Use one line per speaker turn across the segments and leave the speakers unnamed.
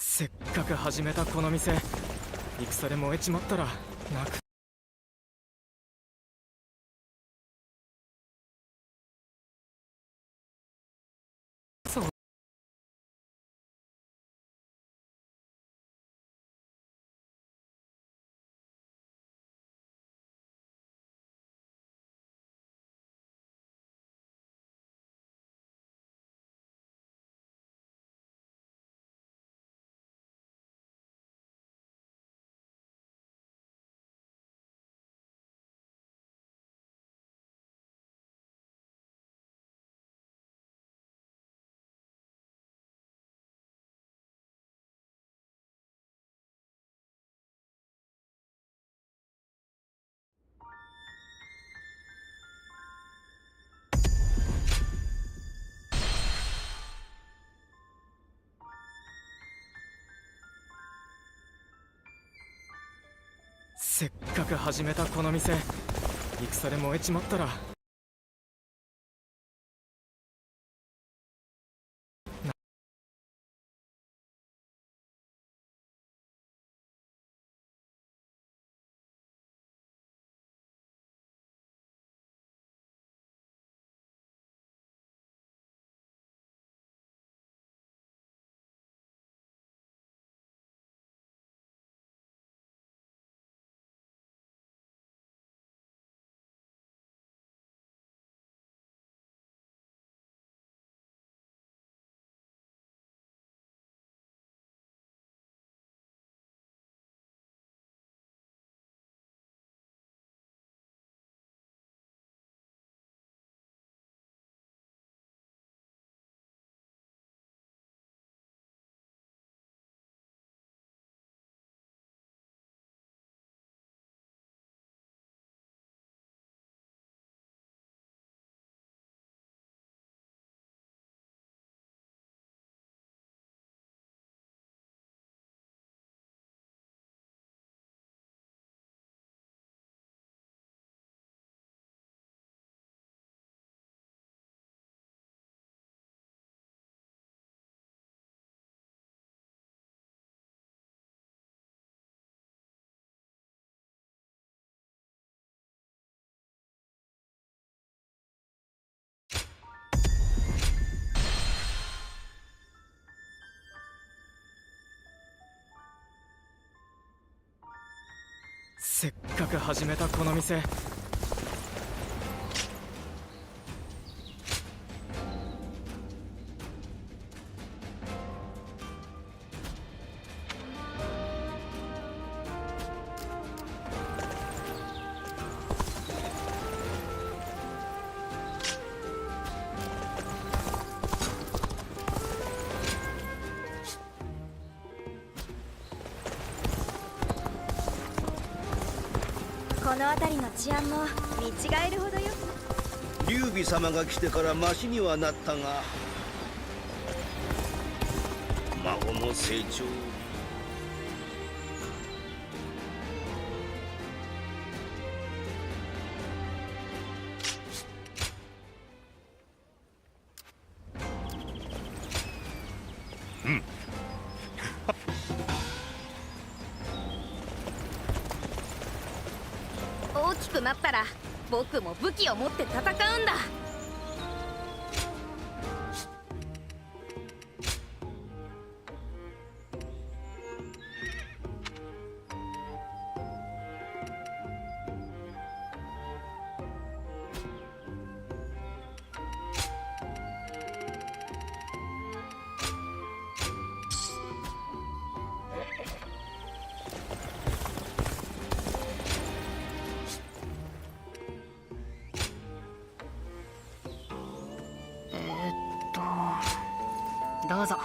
せっかく始めたこの店、戦で燃えちまったら泣く。そう。せっかく始めたこの店、戦で燃えちまったらせっかく始めたこの店。
この辺りの治安も見違えるほどよ。
劉備様が来てからマシにはなったが、孫の成長。
大きくなったら僕も武器を持って戦うんだ。どうぞ。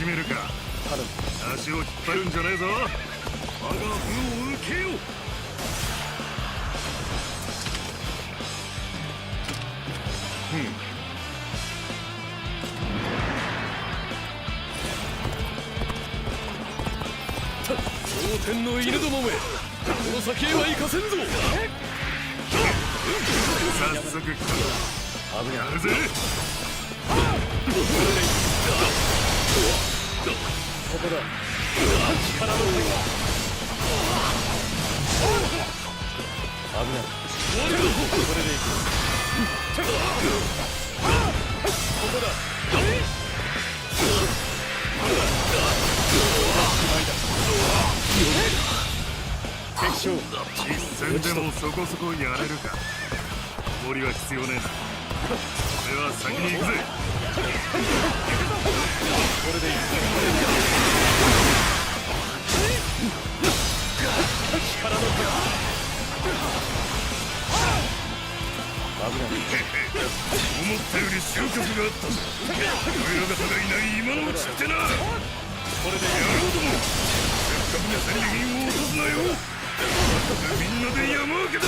始めるか。足を引っ張るんじゃねえぞ。我が武を受けよ。
当店の犬どもめ、この先へは行かせんぞ。
早速来た。やるぜ。
ここだ。力の手が危ない。これで行く。ここだ。敵将、
一戦でもそこそこやれるか。守りは必要ねえな。俺は先に行くぜ。
これでいい。力の手が危ない。
思ったより終局があったぞ。親方がいない今のうちってな。これでやろうとも。せっかくの戦利品を落とすなよ。みんなで山分けだ。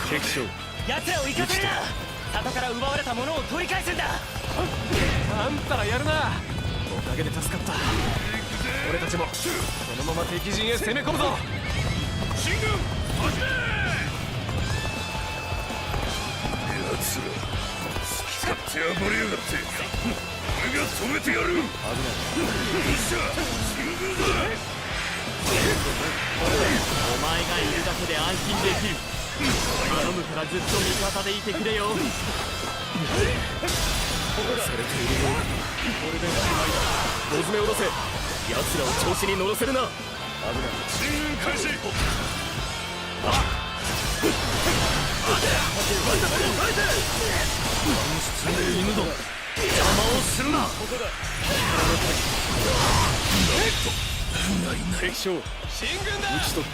敵将、
奴らを行かせるな。里から奪われたものを取り返すんだ。
あんたらやるな。おかげで助かった。俺たちもこのまま敵陣へ攻め込むぞ。
進軍始め。奴ら好き勝手暴れやがって。俺が止めてやる。危ない。よっしゃ、進軍だ。
お前がいるだけで安心できる。頼むからずっと味方でいてくれよ。
されているようだ。これでしまいだ。ロズメを下ろせ。奴らを調子に乗らせるな。危ない。
進軍開始。
犬ども、
邪魔をするな。
ここだ。敵将、進軍だ。討ち取った。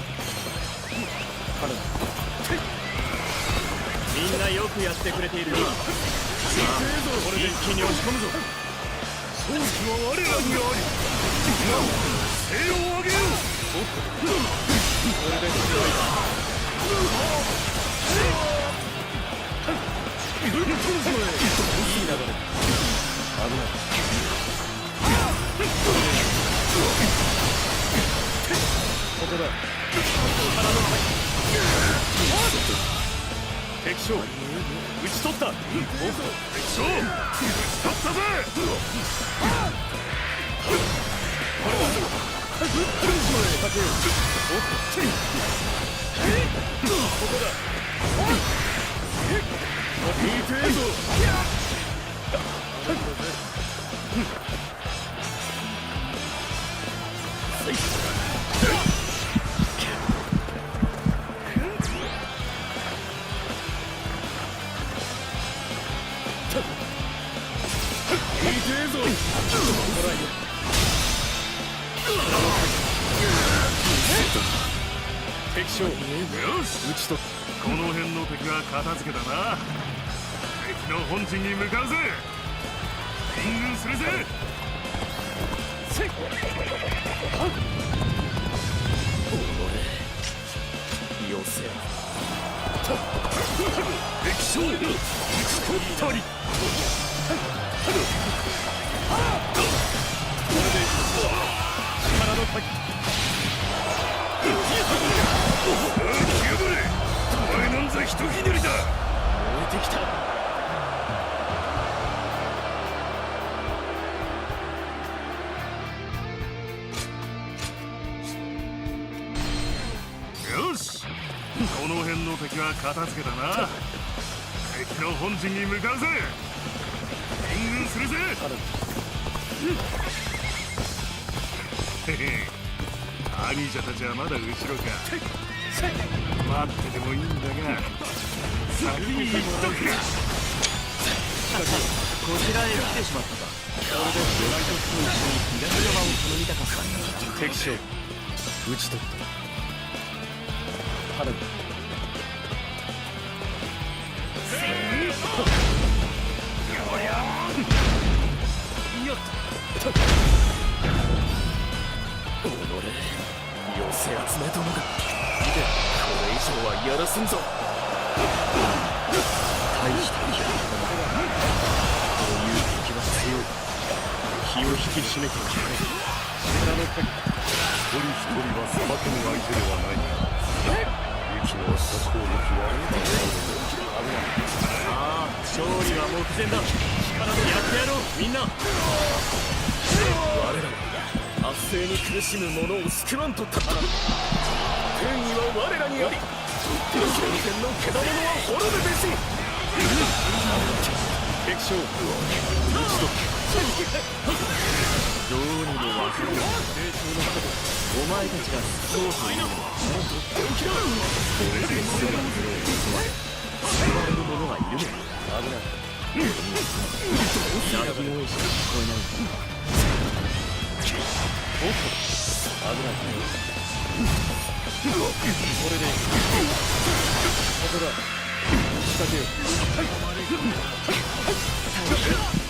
みんなよくやってくれているな。さあ、一気に押し込むぞ。
勝機は我らにあり。精を上げよう。
これでしまいだ。いい流れ。危ない。ここだ。敵将、討ち取った。
敵将、撃ち取ったぜ。
ここだ。見てえぞ。敵将、
よし、
討ち取った。
この辺の敵は片付けたな。敵の本陣に向かうぜ。進軍するぜ。
よせ。
敵将、撃ち取ったり。
力の滝。
気が張れ。お前なんざ一ひねりだ。
燃えてきた。
よし、この辺の敵は片付けたな。敵の本陣に向かうぜ。進軍するぜ。へへ、兄者たちはまだ後ろか。待っててもいいんだが、先に行っとくか。
こちらへ来てしまったか。これでドライトスと一緒に東側を頼みたかったんだ。
敵将、討ち取った。花火。
こりゃ
寄せ集めどもがこれ以上はやらすんぞ。
大した気だ。こういう敵は強い。気を引き締めてくれ。力の限り一人一人は裁けぬ相手ではない。息の合った攻撃はさあ、勝利は目前だ。力でやってやろう、みんな。
我らは圧政に苦しむ者を救わんと立った。天意は我らにあり、天のけだものは滅ぶべし。
敵将打ち取った。どうにもわからない成長のことでお前たちが救おうというのはこれで全てを襲われ救われる者がいるのか。危ない。鳴き声しか聞こえない。おっと危ない。これでここだ。仕掛けよう。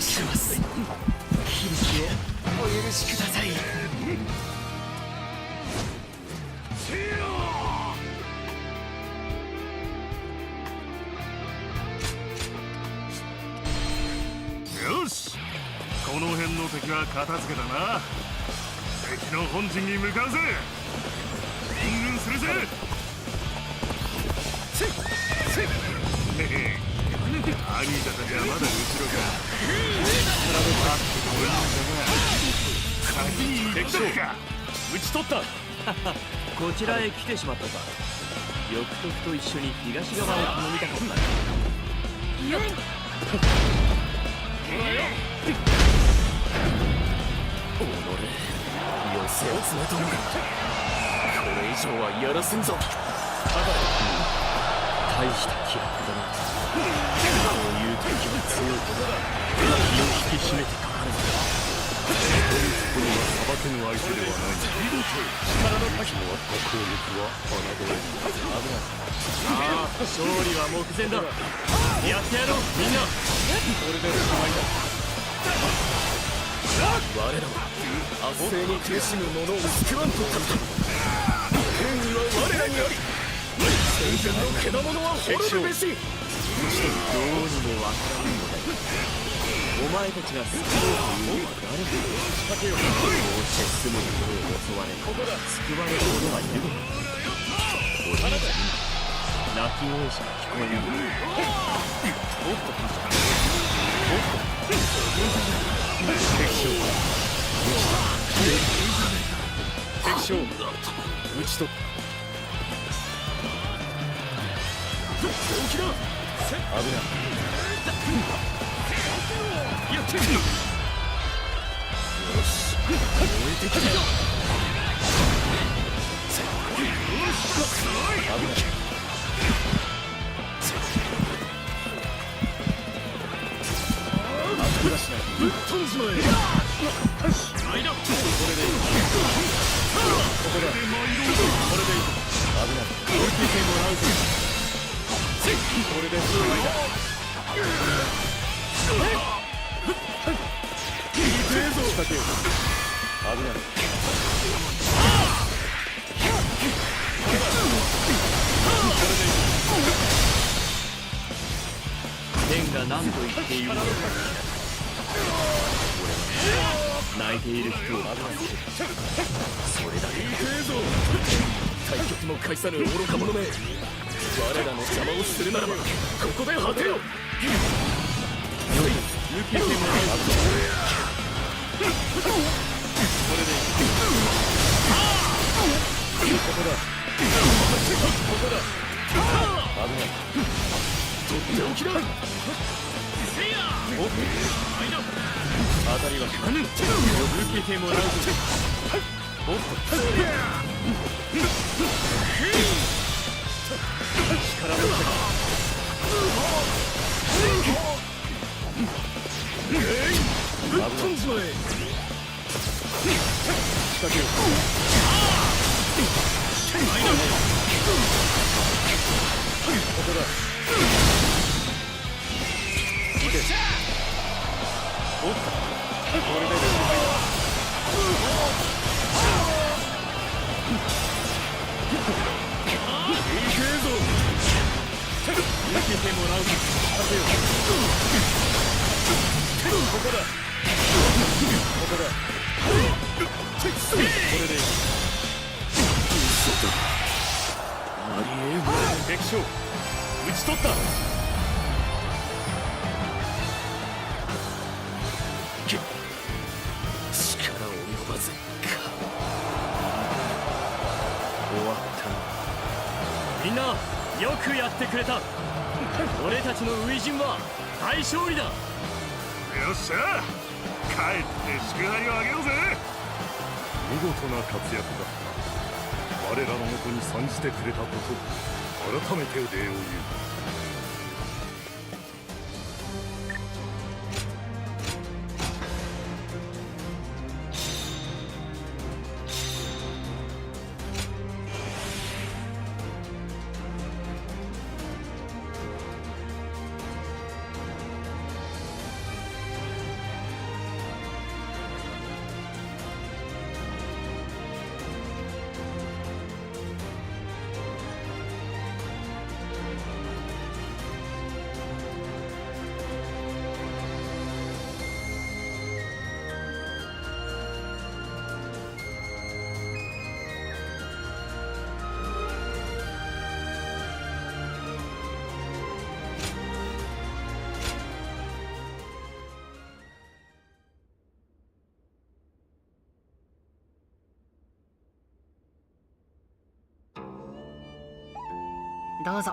します響きをお許しください。
よし、この辺の敵は片付けたな。敵の本陣に向かうぜ。進軍するぜ。兄者たちはまだ後ろか。先に行ったか。
討ち取ったこちらへ来てしまったか。翼徳と一緒に東側を頼みたかった。
よっ
己寄せ集めどもがこれ以上はやらせんぞ。
大した気迫だな。こういう敵は強い。気を引き締めてかかる。一人一人は裁けぬ相手ではない。力の先のあった攻撃は侮れない。さあ、勝利は目前だ。やってやろう、みんな。これでおしまいだ。
我らは圧政に苦しむ者を救わんと立った。天意は我らにあり、戦前のけだものは滅ぶべし。
どうにもわからないのだよ。お前たちが救おうというのは誰だ。こうして住むところを襲われ救われる者がいるのか。俺たちに泣き声しか聞こえない。おっと敵将撃ち取った。危ない。やってみろ。よし、燃えてきた。危ない。当たりはしない。ぶっ飛んじまえ。これでここだ。これでいい。危ない。追いついてもらうぞ。これで終わりだ。いいぞ。仕掛けよう。危ない。天が何と言っているのか。俺は泣いている人を助ける。それだけ。
対局も介さぬ愚か者め。我らの邪魔をするならばここで果てよ。よい、
抜けてもらうぞ。これでここだ。ここだ。危ない。
とっておきだ。
おっ、当たりは抜けてもらうぞ。おっと力の差
ぶっ飛んじまえ。
仕掛けよう。ここだ。いけ。おっとこれで
けてもらう。させよ。ここだ。ここだ。これでいい。嘘だ。ありえん。敵将討ち取った。力及ばずか。終わったな。みんなよくやってくれた。俺たちの初陣は大勝利だ。
よっしゃ、帰って祝杯をあげようぜ。見事な活躍だった。我らのもとに参じてくれたこと、改めて礼を言う。
どうぞ。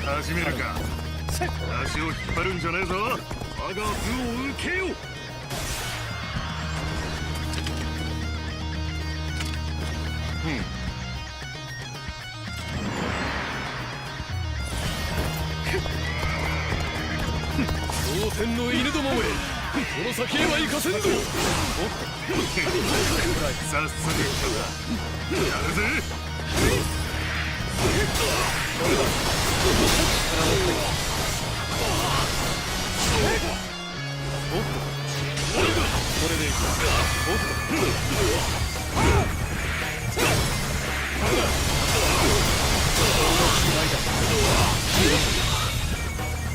始めるか。足を引っ張るんじゃねえぞ。我が武を受けよ。
当店の犬どもめ、この先へは行かせんぞ。
さっさとやるぜ。
これでいいか。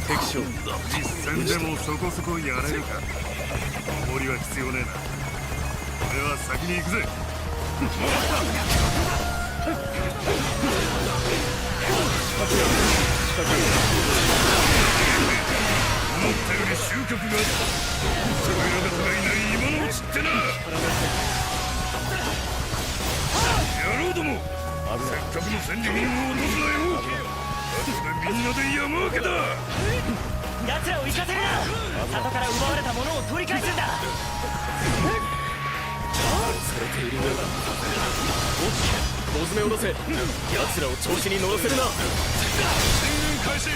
敵将、
実戦でもそこそこやれるか。守りは必要ねえな。俺は先に行くぜ。思ったより終局があった。俺ら方がいない今のうちってな。野郎ども、せっかくの戦利品を落とすなよ。後でみんなで山分けだ。
奴らを行かせるな。里から奪われたものを取り返すんだ。
されているようだ。大詰めを乗せ、奴らを調子に乗らせるな。進軍開始。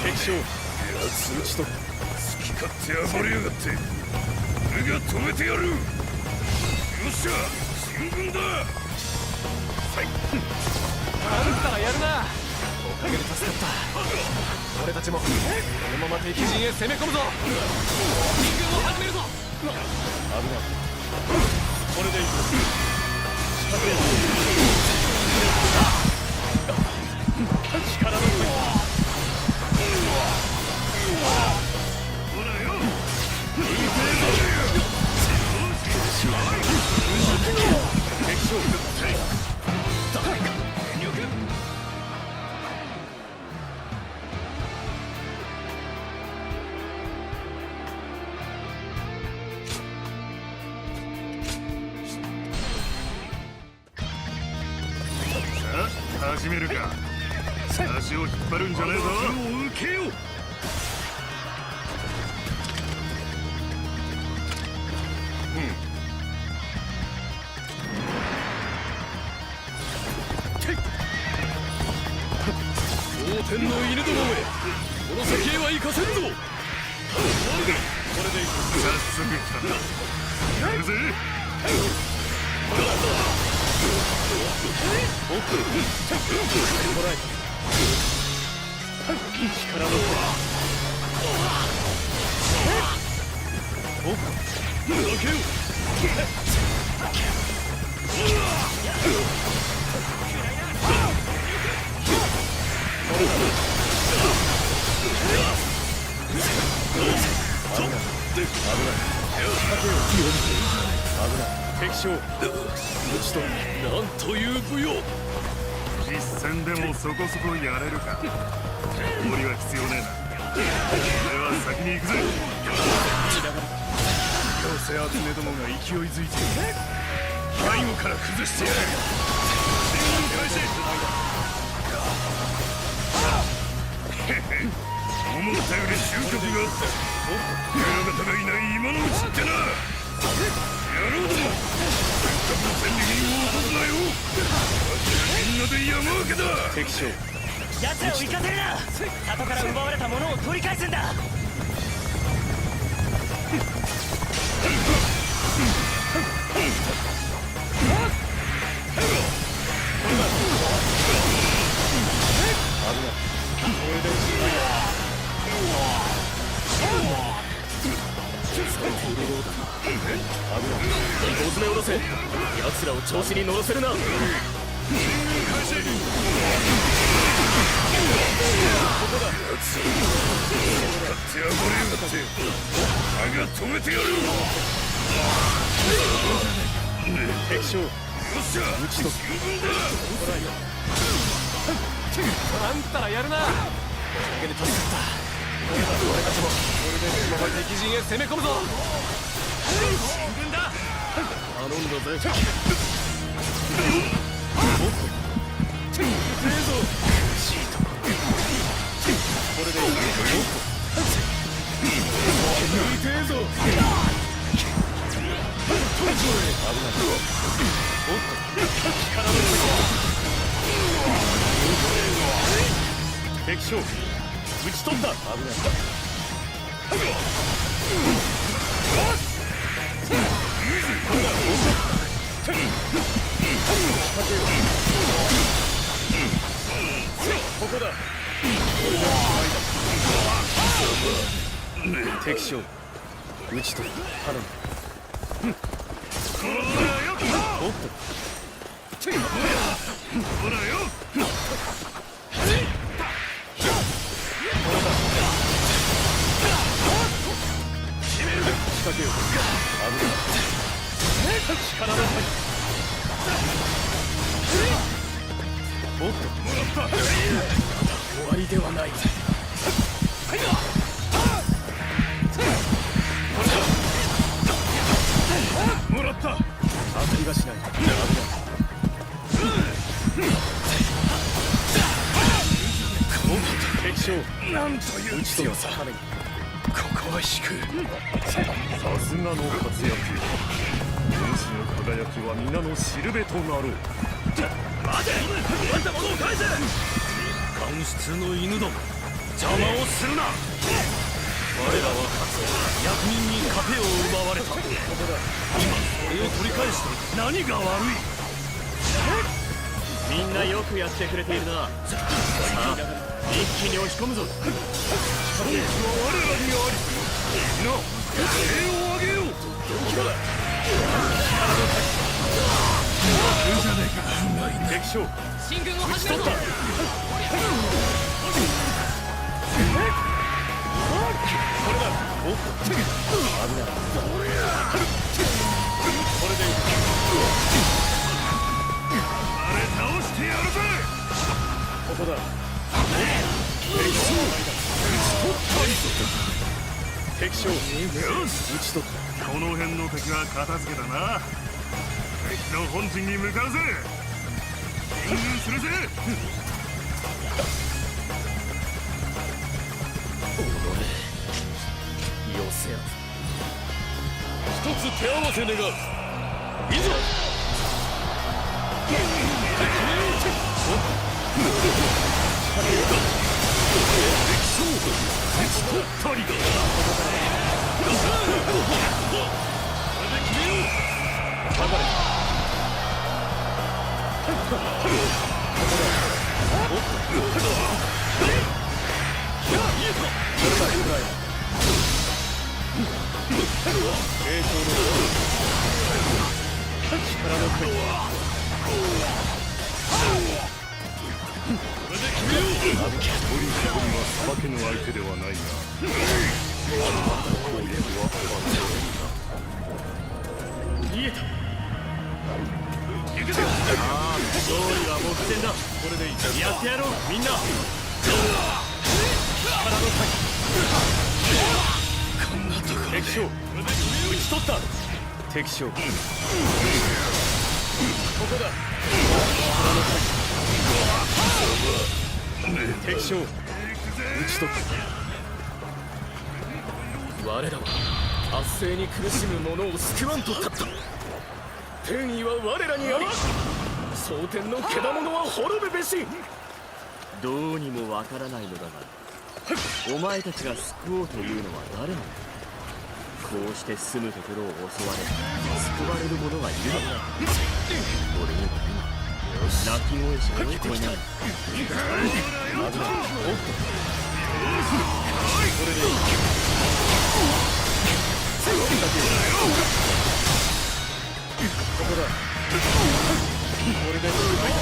敵将、奴討ち取る。
好き勝手暴れやがって。俺が止めてやる。よっしゃ、進軍だ。
あんたらやるな。おかげで助かった。俺たちもこのまま敵陣へ攻め込むぞ。進軍を始めるぞ。危ない。これでいい。仕掛け。
さあ始めるか。足を引っ張るんじゃねえぞ。
受けよう。蒼天の犬どもめ、この先へは行かせんぞ。これで
早速来たな。やるぜ。
力の
砕けよ
敵将討ち取る。
なんという武勇。
実戦でもそこそこやれるか。氷は必要ねえな。俺は先に行くぜ。
寄せ集めどもが勢いづいている。背後から崩してやる。進軍開始。思ったより終局があった。親方がいない今のうちってな。野郎ども、せっかくの戦利品を落とすなよ。みんなで山分けだ。
敵将
奴らを行かせるな。里から奪われたものを取り返すんだ。
小詰め下ろせ。奴らを調子に乗らせるな。
手暴れやがって。我が止めてやる。
敵将
よっしゃ、
討ち取る。
十分だ。
あんたらやるな。おかげで助かった。俺たちもこれでこのまま敵陣へ攻め込むぞ。進軍だ。
頼んだぜ。これでいい。
痛えぞ。
敵将撃ち取った。危ない。ここだ。敵将撃ち取る。頼む。おっと。
ほらよ。
仕掛けよう。危ない。力の入り。おっと。終わりではない。
もらった。
当たりがしない。危ない。敵将
なんという強さ。
ために
ここは引く。
さすがの活躍。天使の輝きは皆のしるべとなろう。
待て、奪ったものを返せ。官室の犬ども、邪魔をするな。我らはかつて役人に糧を奪われた。今それを取り返して何が悪い。
みんなよくやってくれているな。さあ一気に押し込むぞ。
勝利は我らにあり。みんな礼をあげよう。
敵将
進軍を始めるぞ。
これだ。おっと。危ない。勝。
よし、
打ち取った。
この辺の敵は片付けたな。敵の本陣に向かうぜ。援軍するぜ。
よせや一つ手合わせ願う。いざ勝負打ち取ったりだ。さばけぬ相手ではないが、見えた。ああ、勝利は目前だ。これでいい。やってやろう、みんな。力の先。こんなところで敵将打ち取った。敵将ここだ。敵将打ち取った。我らは圧政に苦しむ者を救わんと立った。天意は我らにあり、蒼天のけだものは滅ぶべし。どうにもわからないのだが、お前たちが救おうというのは誰なのだ。こうして住むところを襲われ救われる者がいるのだ。俺には今泣き声しか聞こえない。おっと、これでいい。ここだ。これで失敗だ。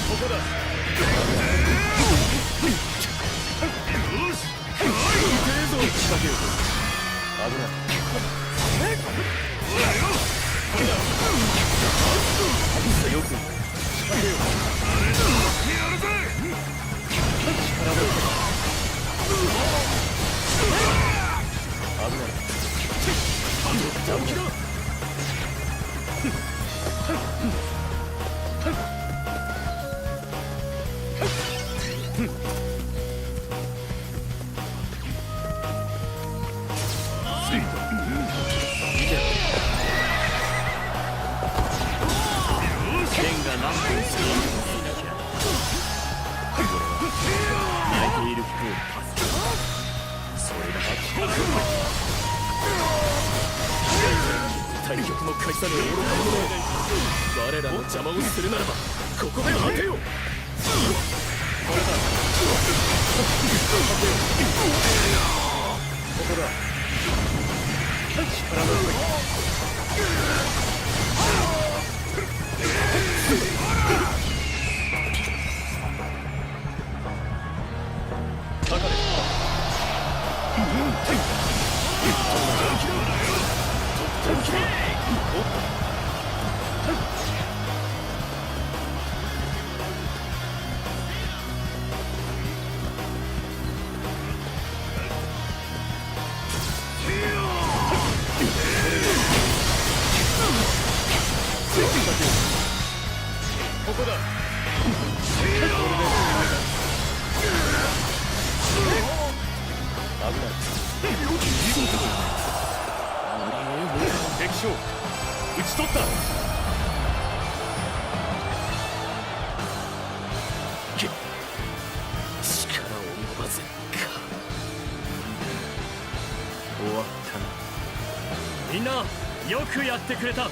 ここだ。よし。仕掛けよう。危ない。よく仕掛けよう。やるぜ。力の危ない。本気だ。対局も返さぬ愚か者。我らの邪魔をするならばここで果てよう。これだ。ここだ。力のかかれ。ここだ。危ない。敵将討ち取った。力を伸ばせか。終わったな。みんなよくやってくれた。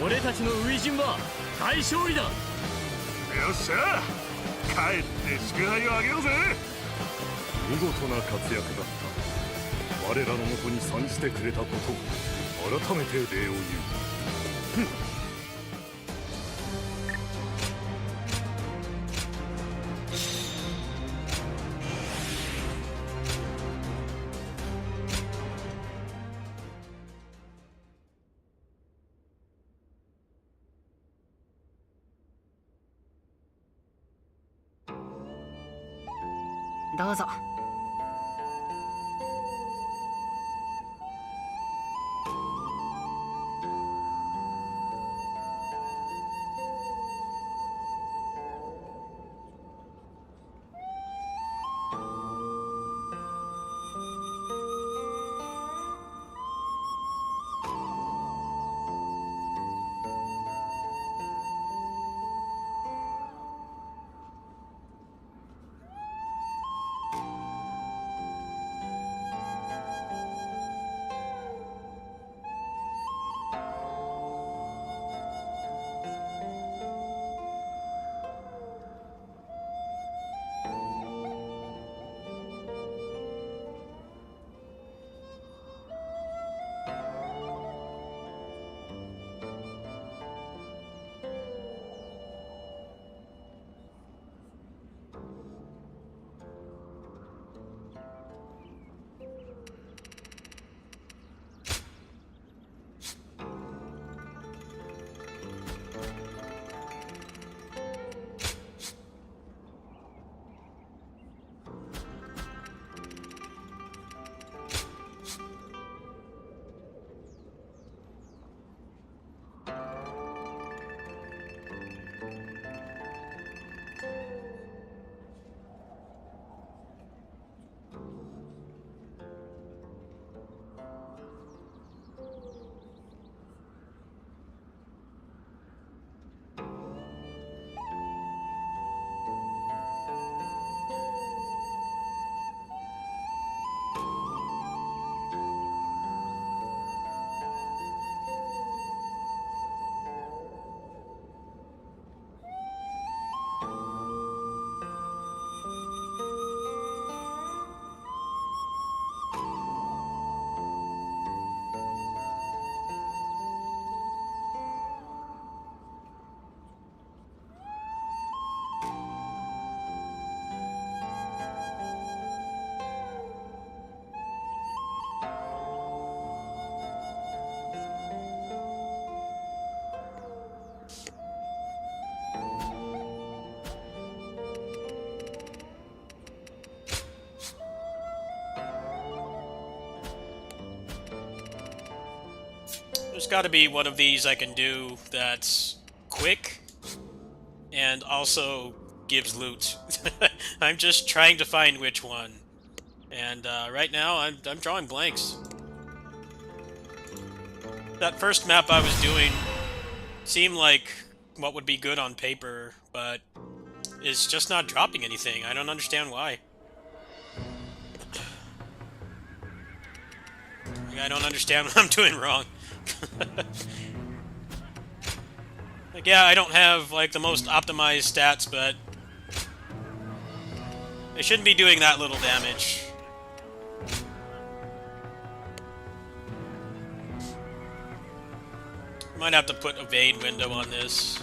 俺たちの初陣は大勝利だ。よっしゃ、帰って祝杯をあげようぜ。見事な活躍だった。我らのもとに参じてくれたことを改めて礼を言う。
どうぞ。
There's got to be one of these I can do that's quick and also gives loot. I'm just trying to find which one. And right now, I'm drawing blanks. That first map I was doing seemed like what would be good on paper, but it's just not dropping anything. I don't understand why. I don't understand what I'm doing wrong. Like, yeah, I don't have, like, the most optimized stats, but I shouldn't be doing that little damage. Might have to put evade window on this.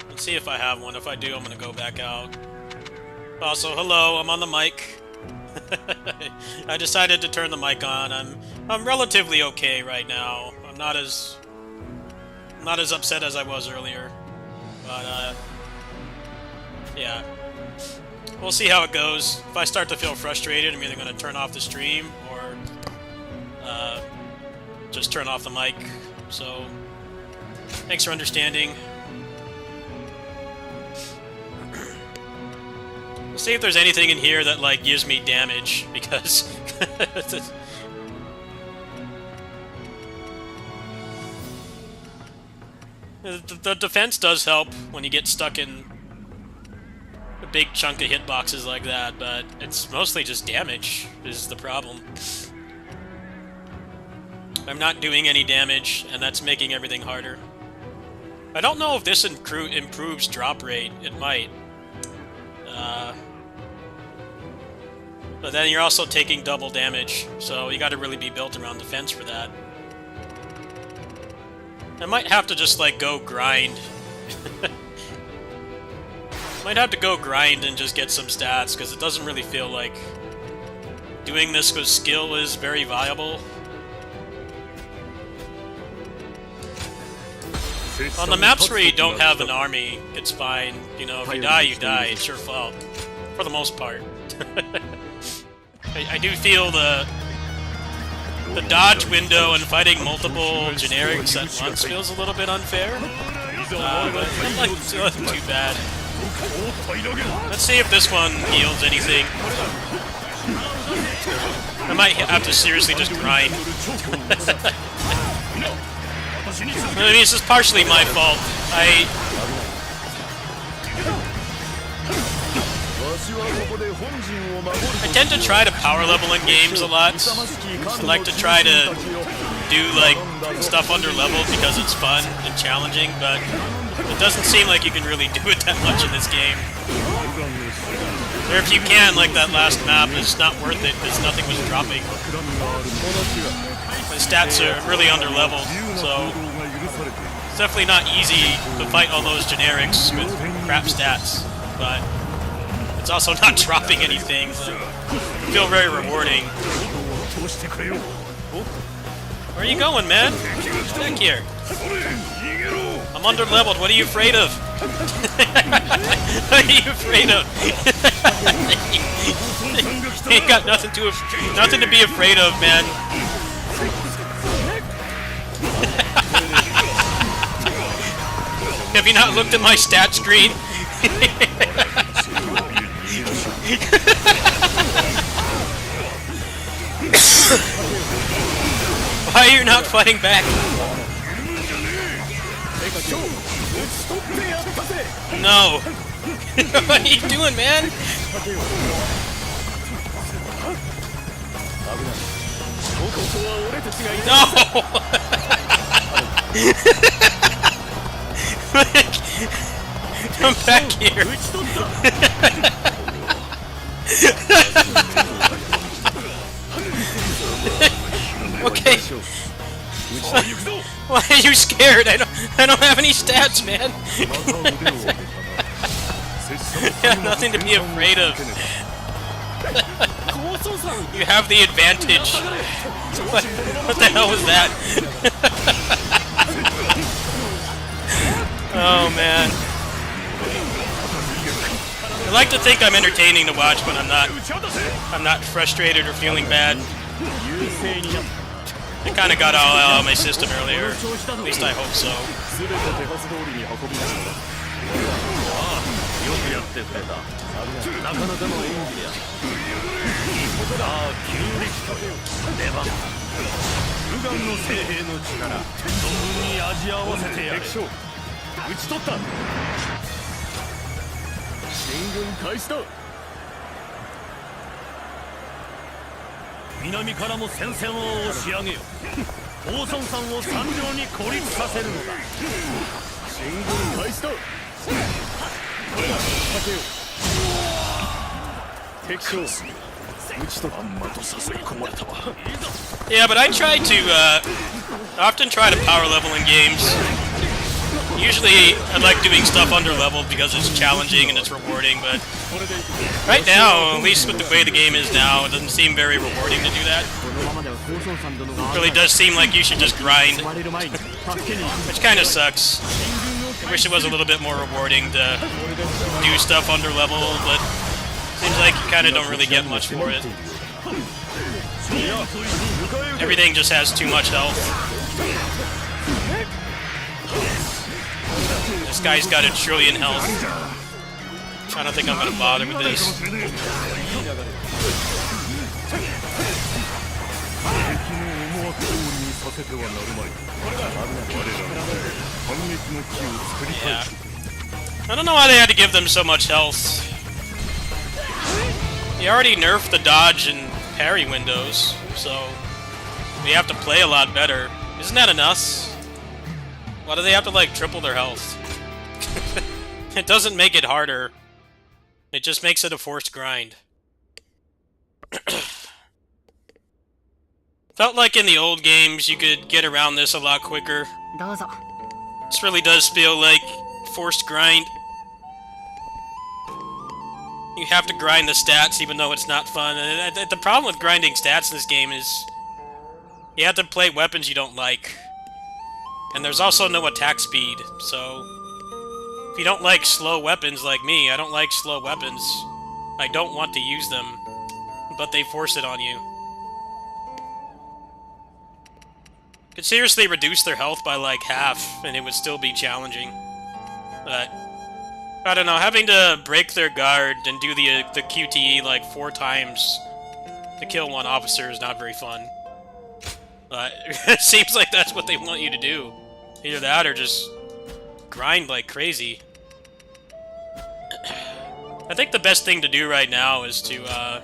Let's see if I have one. If I do, I'm gonna go back out. Also, hello, I'm on the mic. I decided to turn the mic on. I'm relatively okay right now. I'm not as upset as I was earlier. But yeah. We'll see how it goes. If I start to feel frustrated, I'm either going to turn off the stream or just turn off the mic. So thanks for understanding. We'll see if there's anything in here that, like, gives me damage, because the defense does help when you get stuck in a big chunk of hitboxes like that, but it's mostly just damage is the problem. I'm not doing any damage, and that's making everything harder. I don't know if this improves drop rate. It might. But then you're also taking double damage, so you gotta really be built around defense for that. I might have to just, like, go grind. Might have to go grind and just get some stats, because it doesn't really feel like doing this with skill is very viable. On the maps where you don't have an army, it's fine. You know, if you die, you die. It's your fault. For the most part. I do feel the dodge window and fighting multiple generics at once feels a little bit unfair. But it wasn't too bad. Let's see if this one heals anything. I might have to seriously just grind. I mean, this is partially my fault. I tend to try to power level in games a lot. I like to try to do like stuff under level because it's fun and challenging, but it doesn't seem like you can really do it that much in this game. Or if you can, like that last map, it's not worth it because nothing was dropping. The stats are really under leveled, so it's definitely not easy to fight all those generics with crap stats, but it's also not dropping anything, so I feel very rewarding. Where are you going, man? Get back here. I'm under leveled. What are you afraid of? What are you afraid of? You ain't got nothing to be afraid of, man. Have you not looked at my stat screen? Why are you not fighting back? No. What are you doing, man? No. Come back here. Okay. Why are you scared? I don't have any stats, man. You have nothing to be afraid of. You have the advantage. What the hell was that? Oh man. I like to think I'm entertaining to watch when I'm not frustrated or feeling bad. I kind of got all out of my system earlier. At least I hope so. Yeah, but I try to, often try to power level in games. Usually, I like doing stuff under level because it's challenging and it's rewarding, but right now, at least with the way the game is now, it doesn't seem very rewarding to do that. It really does seem like you should just grind, which kind of sucks. I wish it was a little bit more rewarding to do stuff under level, but seems like you kind of don't really get much for it. Everything just has too much health. This guy's got 1 trillion health. I don't think I'm gonna bother with this. Yeah. I don't know why they had to give them so much health. They already nerfed the dodge and parry windows, so they have to play a lot better. Isn't that enough? Why do they have to, like, triple their health? It doesn't make it harder. It just makes it a forced grind. Felt like in the old games you could get around this a lot quicker. This really does feel like forced grind. You have to grind the stats even though it's not fun. And the problem with grinding stats in this game is you have to play weapons you don't like. And there's also no attack speed, so if you don't like slow weapons like me, I don't like slow weapons. I don't want to use them. but they force it on you. Could seriously reduce their health by like half, and it would still be challenging. But I don't know, having to break their guard and do the QTE like 4 times to kill one officer is not very fun. But it seems like that's what they want you to do. Either that or just grind like crazy. I think the best thing to do right now is to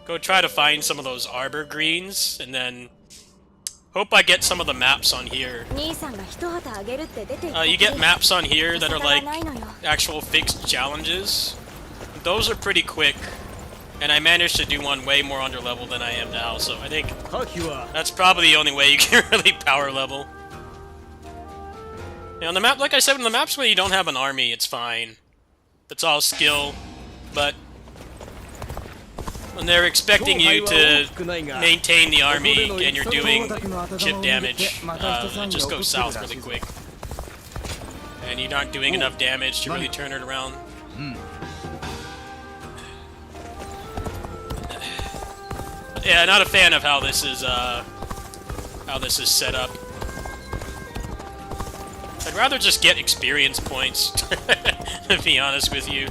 go try to find some of those arbor greens, and then hope I get some of the maps on here. You get maps on here that are like actual fixed challenges. Those are pretty quick, and I managed to do one way more under level than I am now, so I think that's probably the only way you can really power level. On the map, like I said, in the maps where you don't have an army, it's fine. It's all skill, but when they're expecting you to maintain the army and you're doing chip damage, it just goes south really quick. And you aren't doing enough damage to really turn it around. Yeah, not a fan of how this is set up. I'd rather just get experience points, to be honest with you.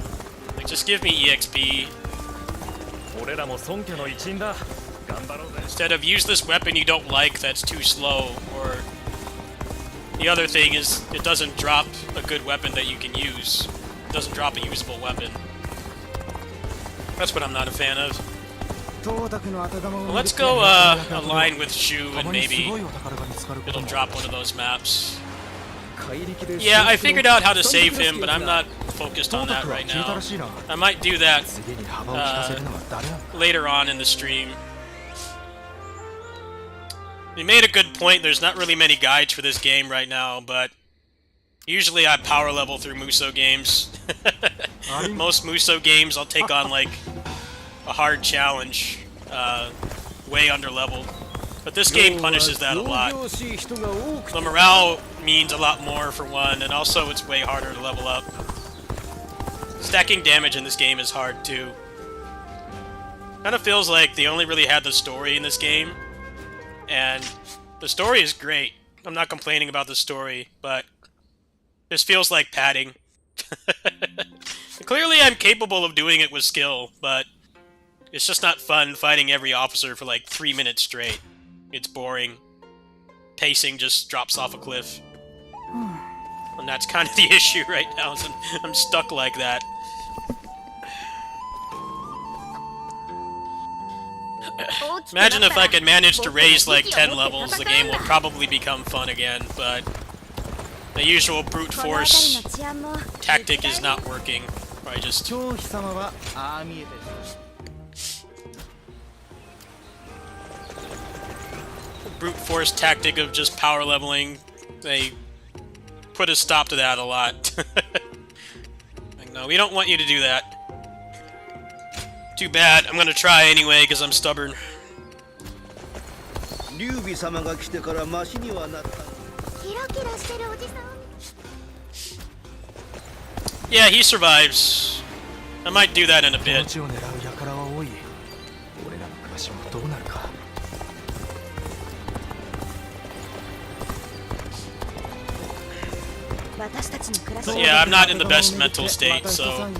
Like, just give me EXP. Instead of use this weapon you don't like that's too slow, or the other thing is it doesn't drop a good weapon that you can use. It doesn't drop a usable weapon. That's what I'm not a fan of. Well, let's go align with Shu and maybe it'll drop one of those maps. Yeah, I figured out how to save him, but I'm not focused on that right now. I might do that later on in the stream. You made a good point, there's not really many guides for this game right now, but usually I power level through Muso games. Most Muso games I'll take on like a hard challenge, way under leveled. But this game punishes that a lot. The morale means a lot more for one, and also it's way harder to level up. Stacking damage in this game is hard too. Kind of feels like they only really had the story in this game, and the story is great. I'm not complaining about the story, but this feels like padding. Clearly I'm capable of doing it with skill, but it's just not fun fighting every officer for like 3 minutes straight. It's boring. Pacing just drops off a cliff. And that's kind of the issue right now, is I'm stuck like that. Imagine if I could manage to raise like 10 levels, the game will probably become fun again, but the usual brute force tactic is not working. Probably just... brute force tactic of just power leveling, they put a stop to that a lot. Like, no, we don't want you to do that. Too bad. I'm gonna try anyway because I'm stubborn. Yeah, he survives. I might do that in a bit. Yeah, I'm not in the best mental state, so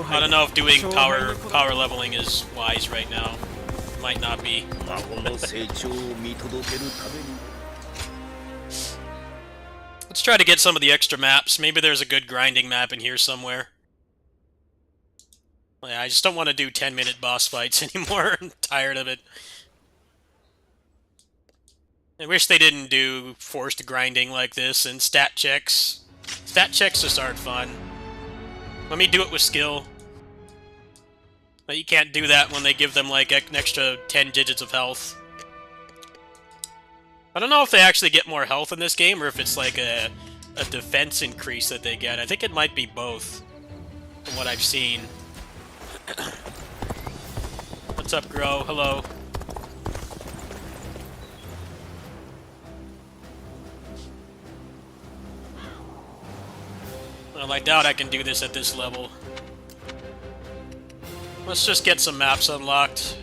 I don't know if doing power leveling is wise right now. Might not be. Let's try to get some of the extra maps. Maybe there's a good grinding map in here somewhere. Yeah, I just don't want to do 10-minute boss fights anymore. I'm tired of it. I wish they didn't do forced grinding like this and stat checks. Stat checks just aren't fun. Let me do it with skill. But you can't do that when they give them like an extra 10 digits of health. I don't know if they actually get more health in this game or if it's like a defense increase that they get. I think it might be both, from what I've seen. What's up, Gro? Hello. Well, I doubt I can do this at this level. Let's just get some maps unlocked.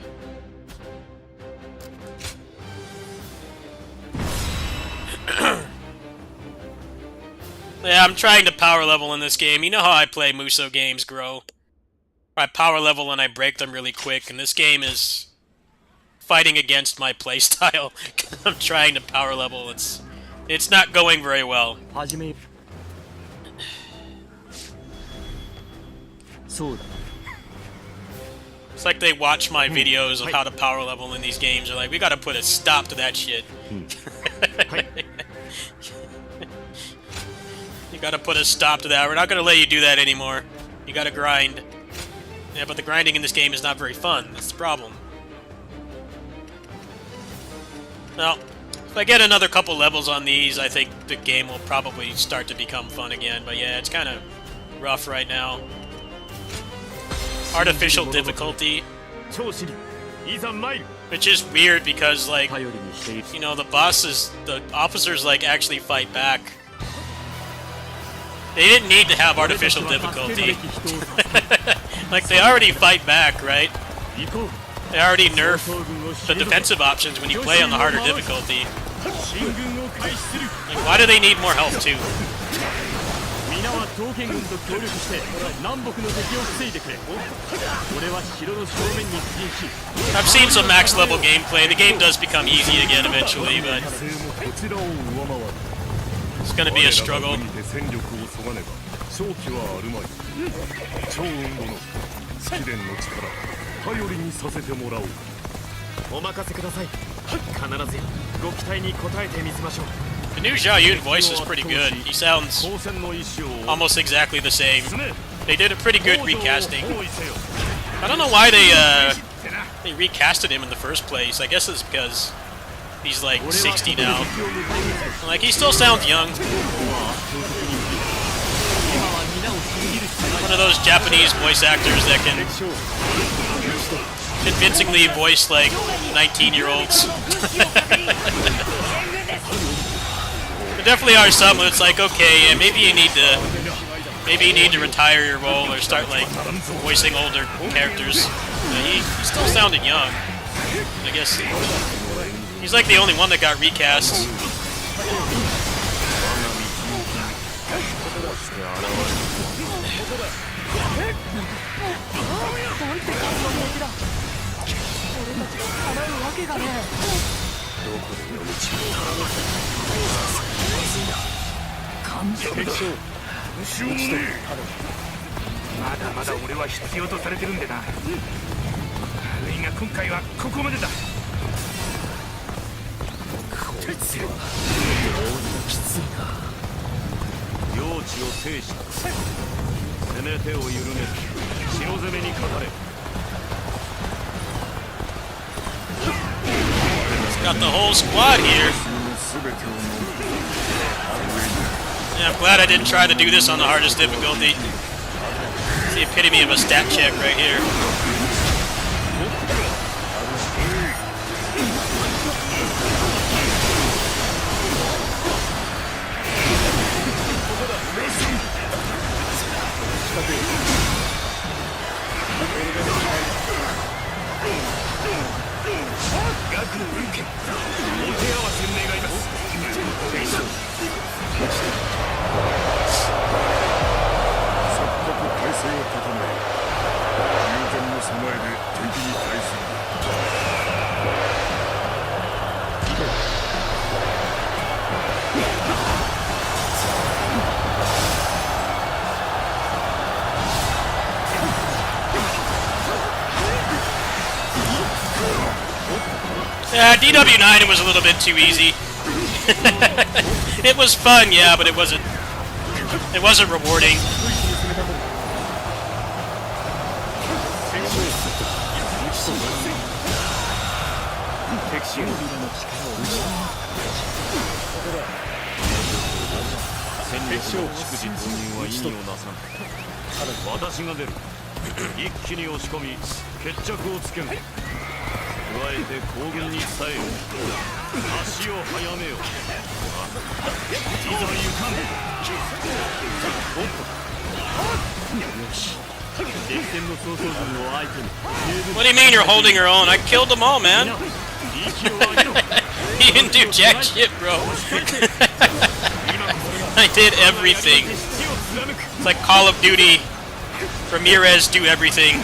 Yeah, I'm trying to power level in this game. You know how I play Muso games, Grow. I power level and I break them really quick, and this game is fighting against my playstyle. I'm trying to power level. It's not going very well. It's like they watch my videos of how to power level in these games. They're like, we gotta put a stop to that shit. You gotta put a stop to that. We're not gonna let you do that anymore. You gotta grind. Yeah, but the grinding in this game is not very fun. That's the problem. Well, if I get another couple levels on these, I think the game will probably start to become fun again. But yeah, it's kind of rough right now. Artificial difficulty. Which is weird because, like, you know, the officers, like, actually fight back. They didn't need to have artificial difficulty. Like, they already fight back, right? They already nerf the defensive options when you play on the harder difficulty. Like, why do they need more health, too? I've seen some max level gameplay. The game does become easy again eventually, but it's gonna be a struggle. The new Zhao Yun voice is pretty good. He sounds almost exactly the same. They did a pretty good recasting. I don't know why they recasted him in the first place. I guess it's because he's like 60 now. Like, he still sounds young. One of those Japanese voice actors that can convincingly voice like 19-year-olds. There definitely are some where it's like, okay, yeah, maybe you need to retire your role or start like voicing older characters. He still sounded young. I guess he's like the only one that got recast. Got the whole squad here. Yeah, I'm glad I didn't try to do this on the hardest difficulty. It's the epitome of a stat check right here. Yeah, DW9 it was a little bit too easy. It was fun, yeah, but it wasn't rewarding. What do you mean you're holding your own? I killed them all, man. You didn't do jack shit, bro. I did everything. It's like Call of Duty. Ramirez do everything.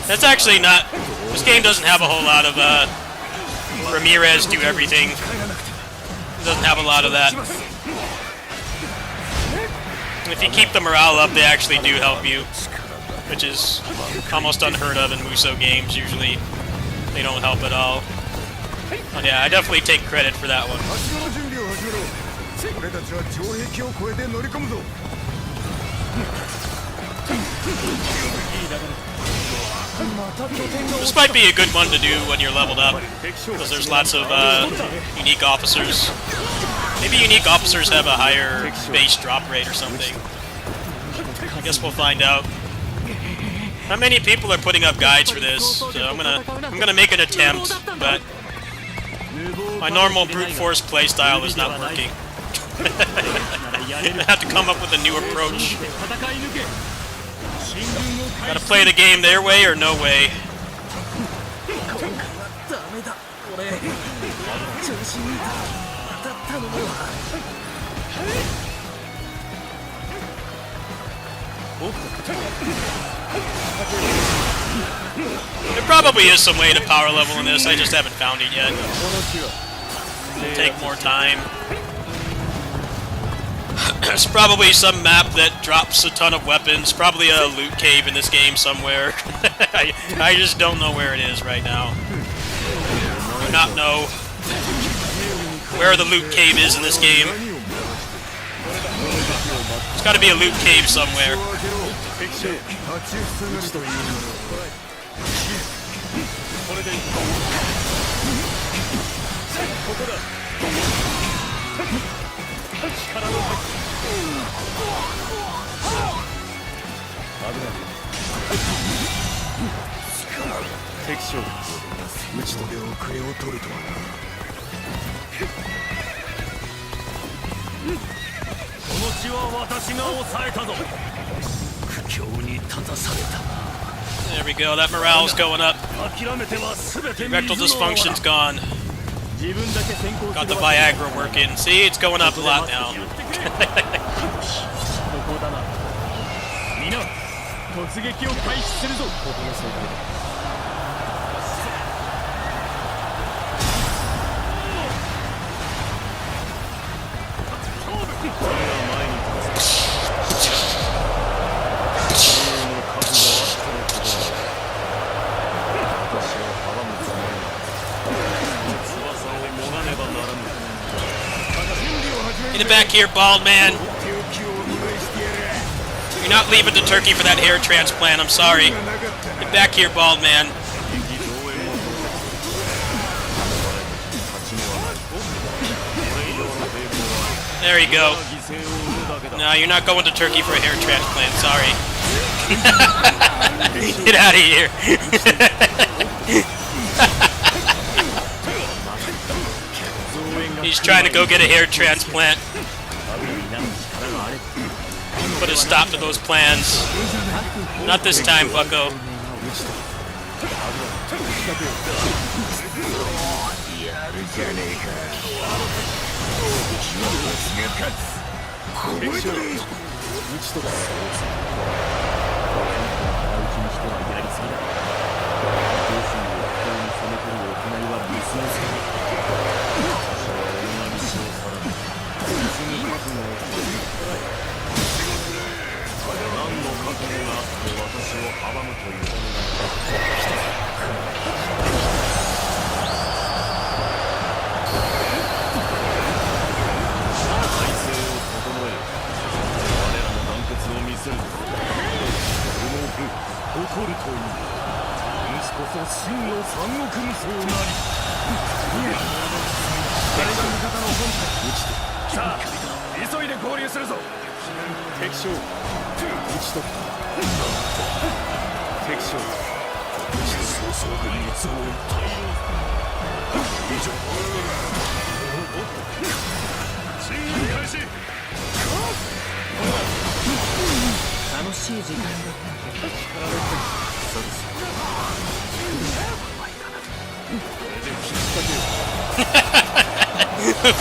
That's actually not... This game doesn't have a whole lot of Ramirez do everything. It doesn't have a lot of that. If you keep the morale up, they actually do help you, which is almost unheard of in Musou games. Usually, they don't help at all. But yeah, I definitely take credit for that one. This might be a good one to do when you're leveled up, because there's lots of unique officers. Maybe unique officers have a higher base drop rate or something. I guess we'll find out. Not many people are putting up guides for this, so I'm gonna make an attempt, but my normal brute force playstyle is not working. I have to come up with a new approach. Gotta play the game their way or no way. There probably is some way to power level in this, I just haven't found it yet. It'll take more time. There's probably some map that drops a ton of weapons, probably a loot cave in this game somewhere. I just don't know where it is right now. I do not know where the loot cave is in this game. There's gotta be a loot cave somewhere. There we go, that morale's going up. Erectile dysfunction's gone. Got the Viagra working. See, it's going up a lot now. Get back here, bald man. You're not leaving the turkey for that hair transplant, I'm sorry. Get back here, bald man. There you go. No, you're not going to Turkey for a hair transplant, sorry. Get out of here. He's trying to go get a hair transplant. Put a stop to those plans. Not this time, bucko.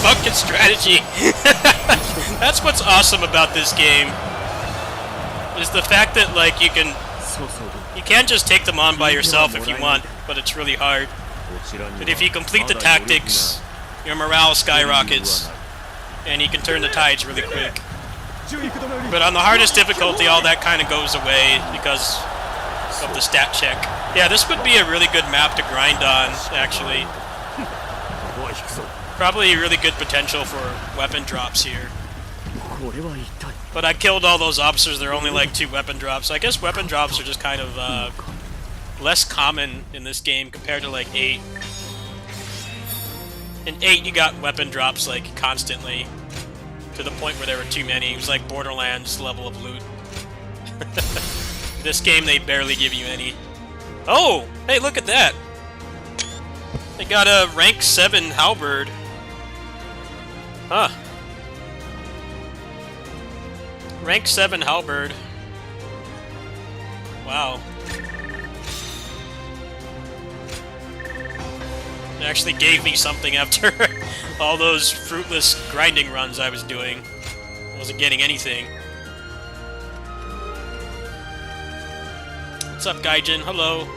Fucking strategy. That's what's awesome about this game. Is the fact that like you can just take them on by yourself if you want, but it's really hard. But if you complete the tactics, your morale skyrockets, and you can turn the tides really quick. But on the hardest difficulty, all that kind of goes away because of the stat check. Yeah, this would be a really good map to grind on, actually. Probably really good potential for weapon drops here. But I killed all those officers, there are only like 2 weapon drops. I guess weapon drops are just kind of less common in this game compared to like 8. In 8 you got weapon drops like constantly, to the point where there were too many. It was like Borderlands level of loot. This game they barely give you any. Oh! Hey, look at that! They got a rank 7 halberd. Huh. Rank 7 halberd. Wow. It actually gave me something after all those fruitless grinding runs I was doing. I wasn't getting anything. What's up, Gaijin? Hello.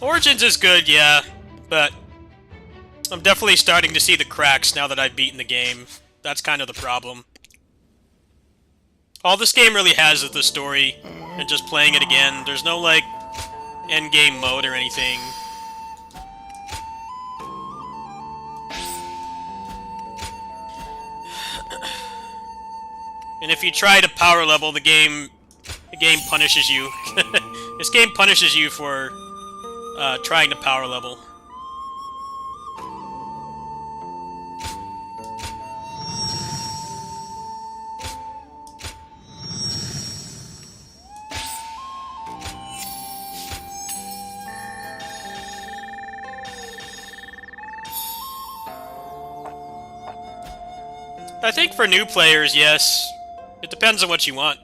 Origins is good, yeah, but I'm definitely starting to see the cracks now that I've beaten the game. That's kind of the problem. All this game really has is the story, and just playing it again. There's no, like, endgame mode or anything. And if you try to power level, the game punishes you. This game punishes you for trying to power level. I think for new players, yes. It depends on what you want.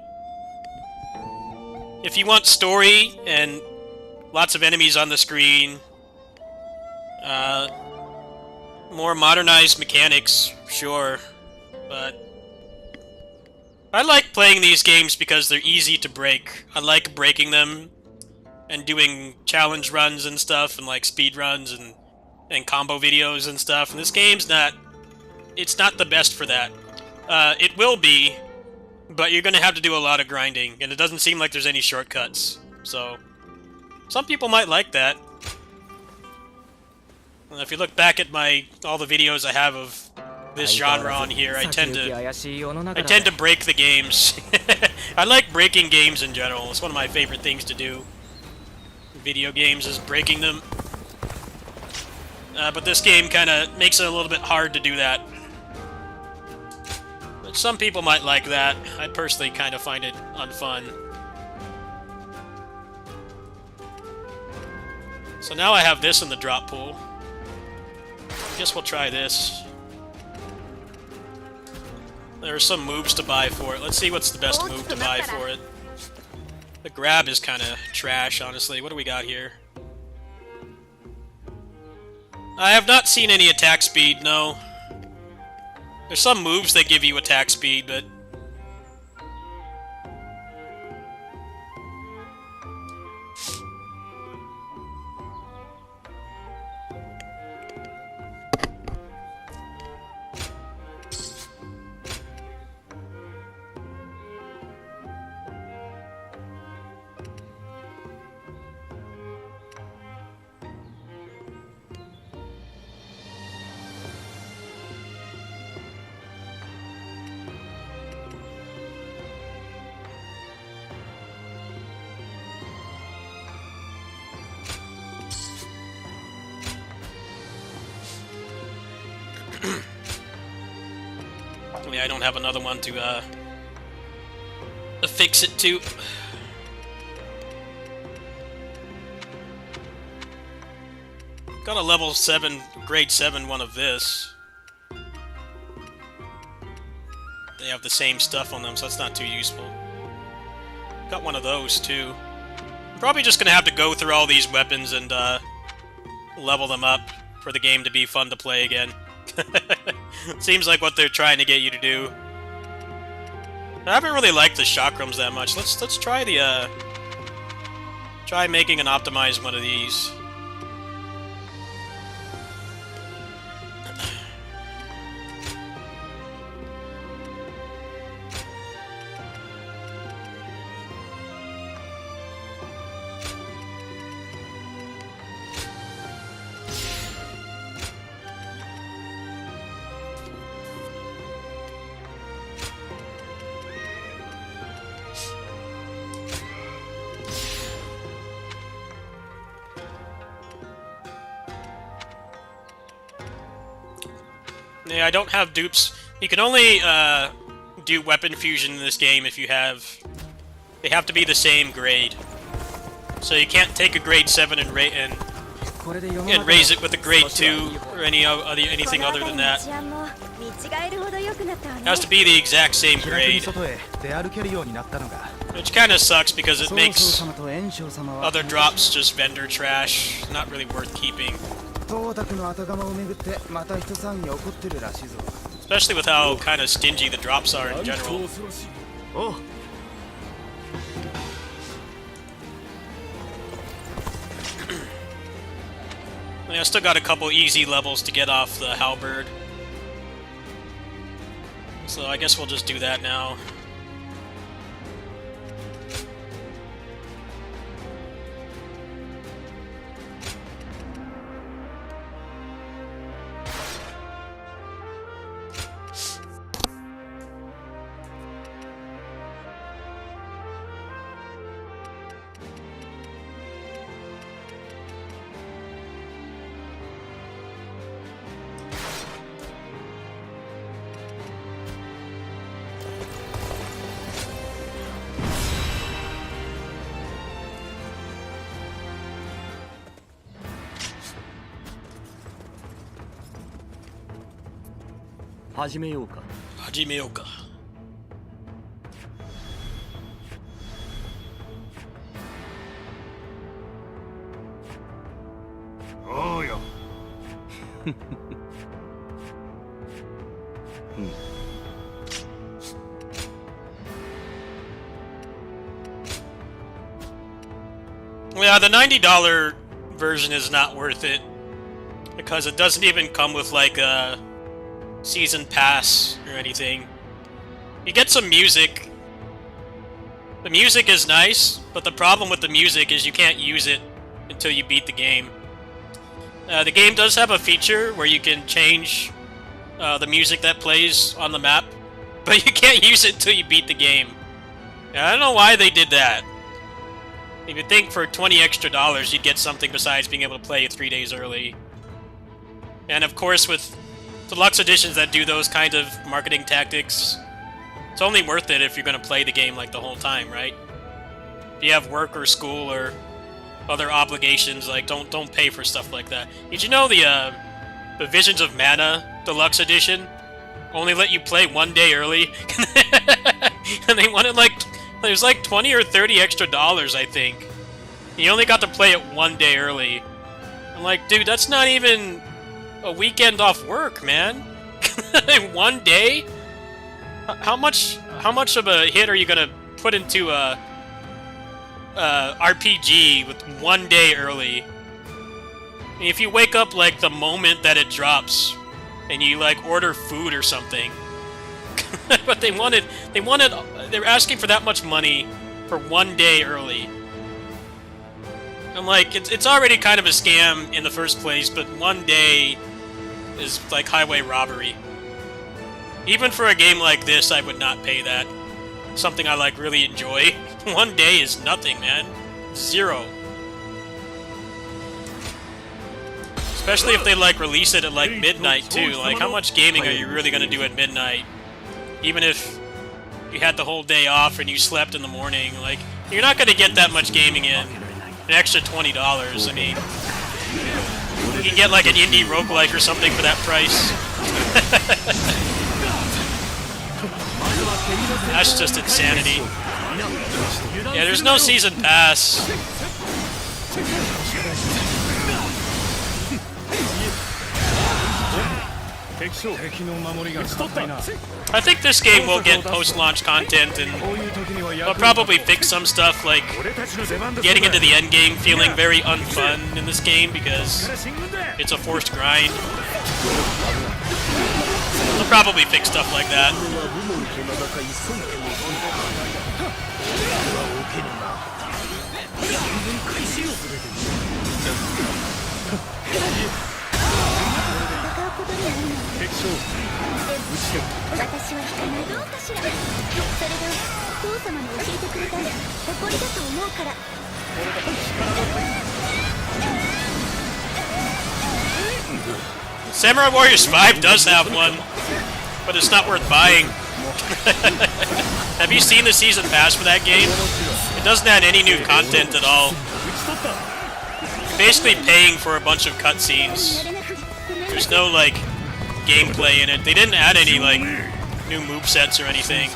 If you want story and lots of enemies on the screen, more modernized mechanics, sure, but I like playing these games because they're easy to break. I like breaking them and doing challenge runs and stuff, and like speed runs and combo videos and stuff, and this game's it's not the best for that. It will be, but you're gonna have to do a lot of grinding, and it doesn't seem like there's any shortcuts, so some people might like that. If you look back at all the videos I have of this genre on here, I tend to break the games. I like breaking games in general. It's one of my favorite things to do. Video games is breaking them. But this game kind of makes it a little bit hard to do that. But some people might like that. I personally kind of find it unfun. So now I have this in the drop pool. I guess we'll try this. There are some moves to buy for it. Let's see what's the best move to buy for it. The grab is kind of trash, honestly. What do we got here? I have not seen any attack speed, no. There's some moves that give you attack speed, but mean, I don't have another one to affix it to. Got a level 7, grade 7 one of this. They have the same stuff on them, so that's not too useful. Got one of those, too. I'm probably just gonna have to go through all these weapons and, level them up for the game to be fun to play again. Seems like what they're trying to get you to do. I haven't really liked the chakrams that much. Let's try the, try making an optimized one of these. Yeah, I don't have dupes. You can only do weapon fusion in this game if you have... They have to be the same grade. So you can't take a grade 7 and raise it with a grade 2 or anything other than that. It has to be the exact same grade. Which kind of sucks because it makes other drops just vendor trash, not really worth keeping. Especially with how kind of stingy the drops are in general. I still got a couple easy levels to get off the halberd. So I guess we'll just do that now.
始めようか。
おうよ。
Yeah, the $90 version is not worth it because it doesn't even come with like a season pass or anything. You get some music. The music is nice, but the problem with the music is you can't use it until you beat the game. The game does have a feature where you can change the music that plays on the map, but you can't use it until you beat the game. I don't know why they did that. If you think for $20 extra you'd get something besides being able to play it 3 days early. And of course with deluxe editions that do those kind of marketing tactics, it's only worth it if you're going to play the game like the whole time, right? If you have work or school or other obligations, like don't pay for stuff like that. Did you know the Visions of Mana deluxe edition only let you play 1 day early? And they wanted like, it was like $20 or $30 extra, I think. You only got to play it 1 day early. I'm like, dude, that's not even a weekend off work, man. 1 day? How much of a hit are you gonna put into a RPG with 1 day early? If you wake up like the moment that it drops and you like order food or something, but they're asking for that much money for 1 day early. I'm like, it's already kind of a scam in the first place, but 1 day is like highway robbery. Even for a game like this, I would not pay that. Something I like really enjoy. 1 day is nothing, man. Zero. Especially if they like release it at like midnight too. Like, how much gaming are you really gonna do at midnight? even if you had the whole day off and you slept in the morning, like, you're not going to get that much gaming in. An extra $20. I mean, you can get like an indie roguelike or something for that price. That's just insanity. Yeah, there's no season pass. I think this game will get post-launch content, and they'll probably fix some stuff like getting into the end game feeling very unfun in this game because it's a forced grind. They'll probably fix stuff like that. Samurai Warriors 5 does have one, but it's not worth buying. Have you seen the season pass for that game? It doesn't add any new content at all. You're basically paying for a bunch of cutscenes. There's no, like, gameplay in it. They didn't add any, like, new movesets or anything.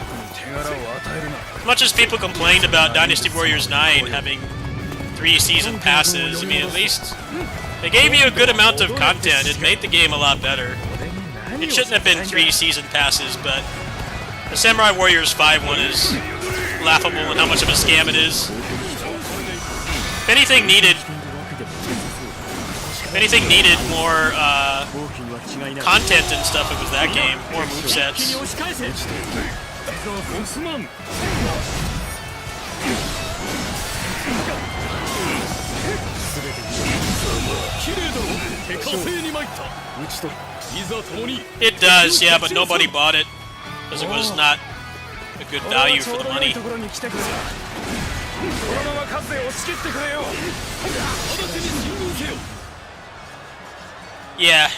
As much as people complained about Dynasty Warriors 9 having 3 season passes, I mean, at least they gave you a good amount of content. It made the game a lot better. It shouldn't have been 3 season passes, but the Samurai Warriors 5 one is laughable in how much of a scam it is. If anything needed more content and stuff, it was that game. More movesets. It does, yeah, but nobody bought it because it was not a good value for the money. Yeah.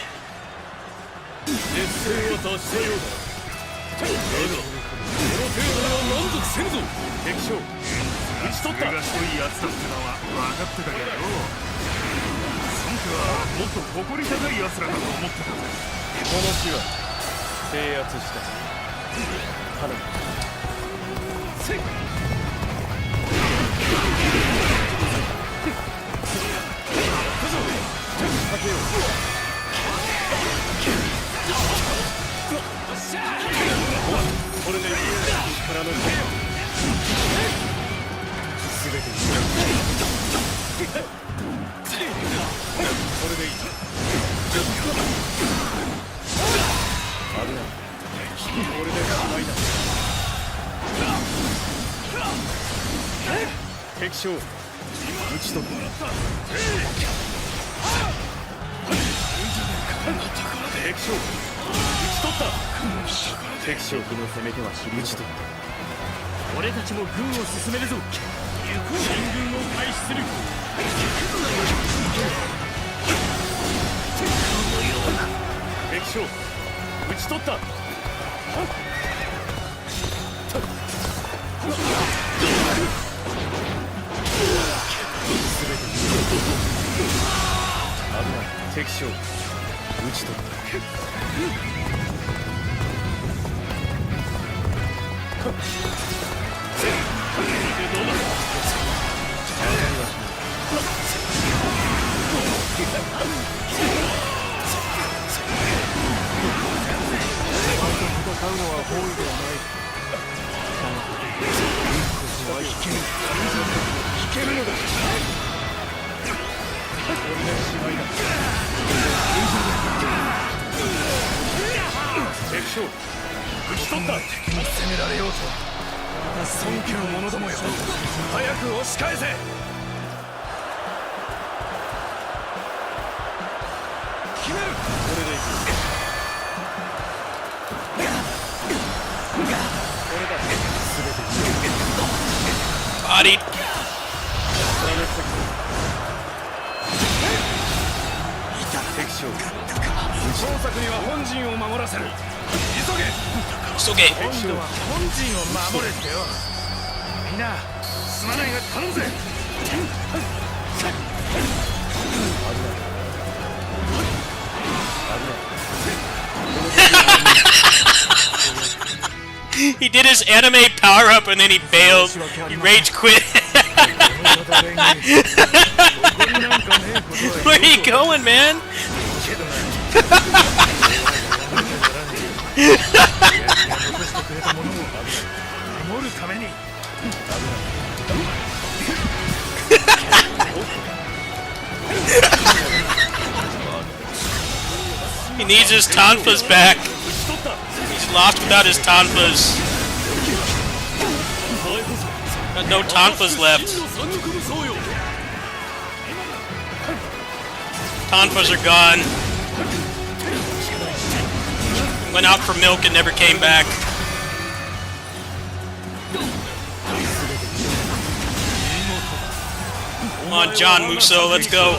Bodied. 急げ。
今度は本陣を守れってよ。みんなすまないが頼むぜ。
He did his anime power up and then he failed. He rage quit. Where are you going, man? He needs his tonfas back. He's lost without his tonfas. Got no tonfas left. Tonfas are gone. Went out for milk and never came back. Come on, John Musso, let's go.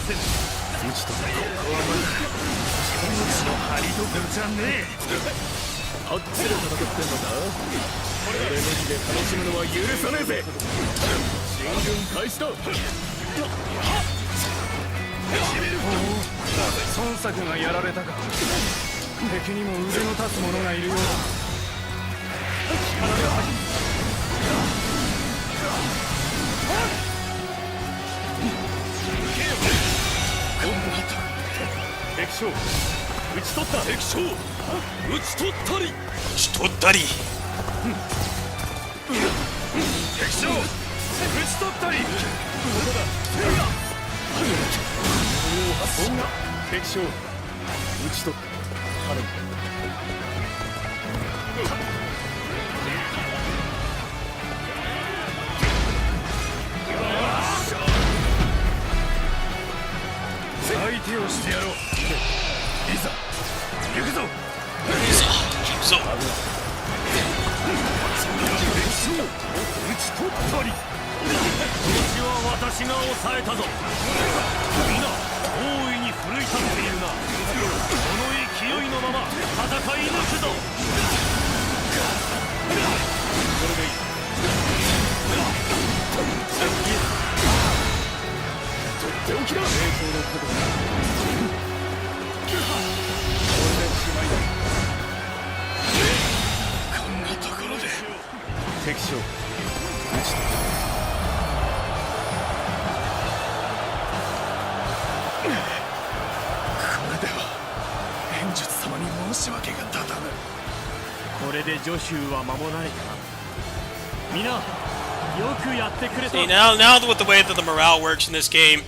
See, now with the way that the morale works in this game,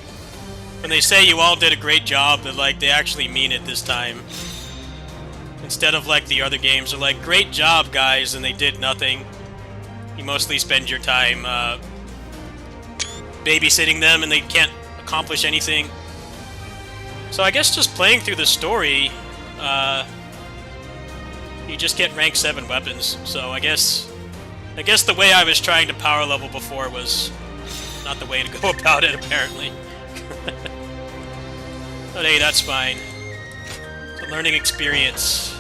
when they say you all did a great job, that like they actually mean it this time. Instead of like the other games, they're like, great job guys, and they did nothing. You mostly spend your time babysitting them and they can't accomplish anything. So I guess just playing through the story, you just get rank 7 weapons. So I guess the way I was trying to power level before was not the way to go about it, apparently. But hey, that's fine. It's a learning experience.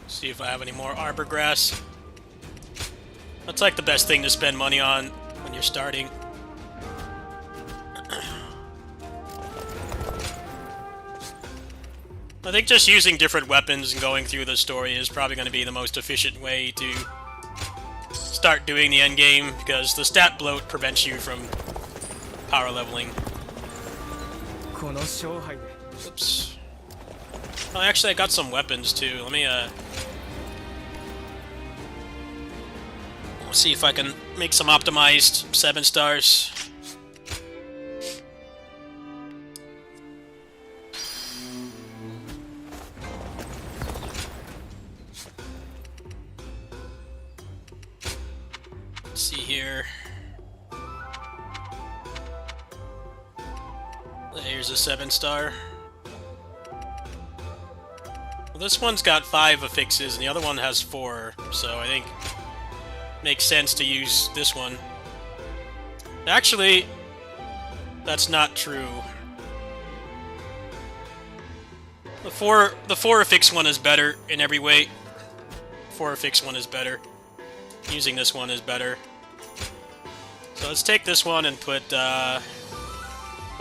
See
if I have any more arbor grass. That's like the best thing to spend money on when you're starting. I think just using different weapons and going through the story is probably going to be the most efficient way to start doing the end game because the stat bloat prevents you from power leveling. Oops. Oh, actually, I got some weapons too. Let me let's see if I can make some optimized 7 stars. Let's see here. Here's a 7-star. Well, this one's got 5 affixes and the other one has 4, so I think makes sense to use this one. Actually, that's not true. The 4 affix one is better in every way. 4 affix one is better. Using this one is better. So let's take this one and put a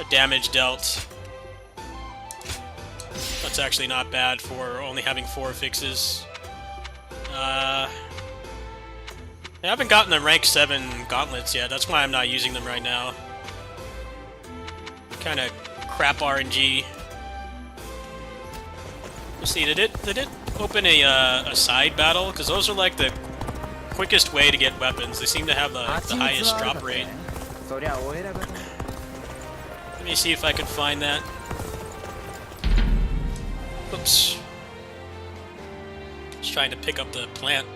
damage dealt. That's actually not bad for only having 4 affixes. I haven't gotten the rank 7 gauntlets yet, that's why I'm not using them right now. Kinda crap RNG. Let's see, did it open a side battle? Because those are like the quickest way to get weapons. They seem to have the highest drop rate. Let me see if I can find that. Oops. Just trying to pick up the plant.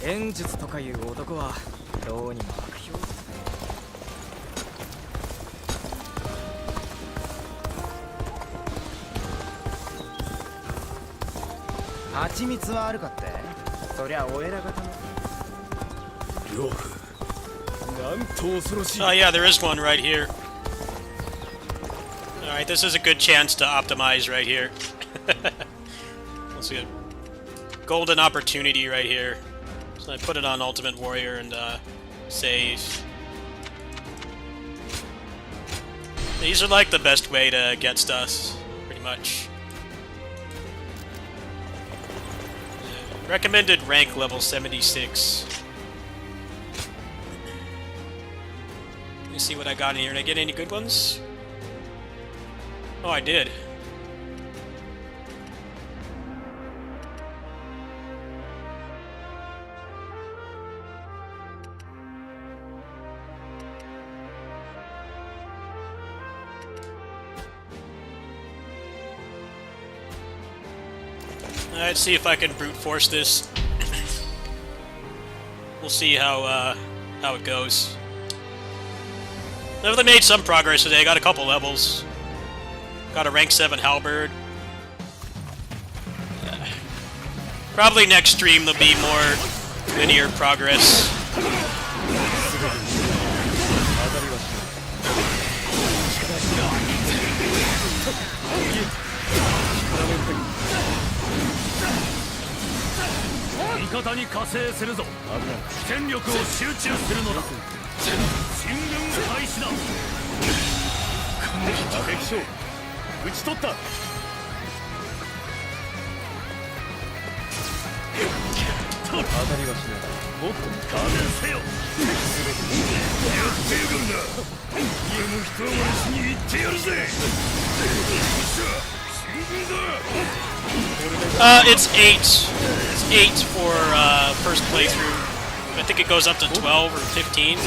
演術とかいう男はどうにも悪評。蜂蜜はあるかって？そりゃお偉方の。
両夫、なんと恐ろしい。
Oh yeah, there is one right here. Alright, this is a good chance to optimize right here. Let's see a golden opportunity right here. So I put it on Ultimate Warrior and save. These are like the best way to get stuff, pretty much. Recommended rank level 76. Let me see what I got in here. Did I get any good ones? Oh, I did. Let's see if I can brute force this. We'll see how it goes. Definitely made some progress today. Got a couple levels. Got a rank 7 halberd. Probably next stream there'll be more linear progress. It's 8. It's 8 for first playthrough. I think it goes up to 12 or 15.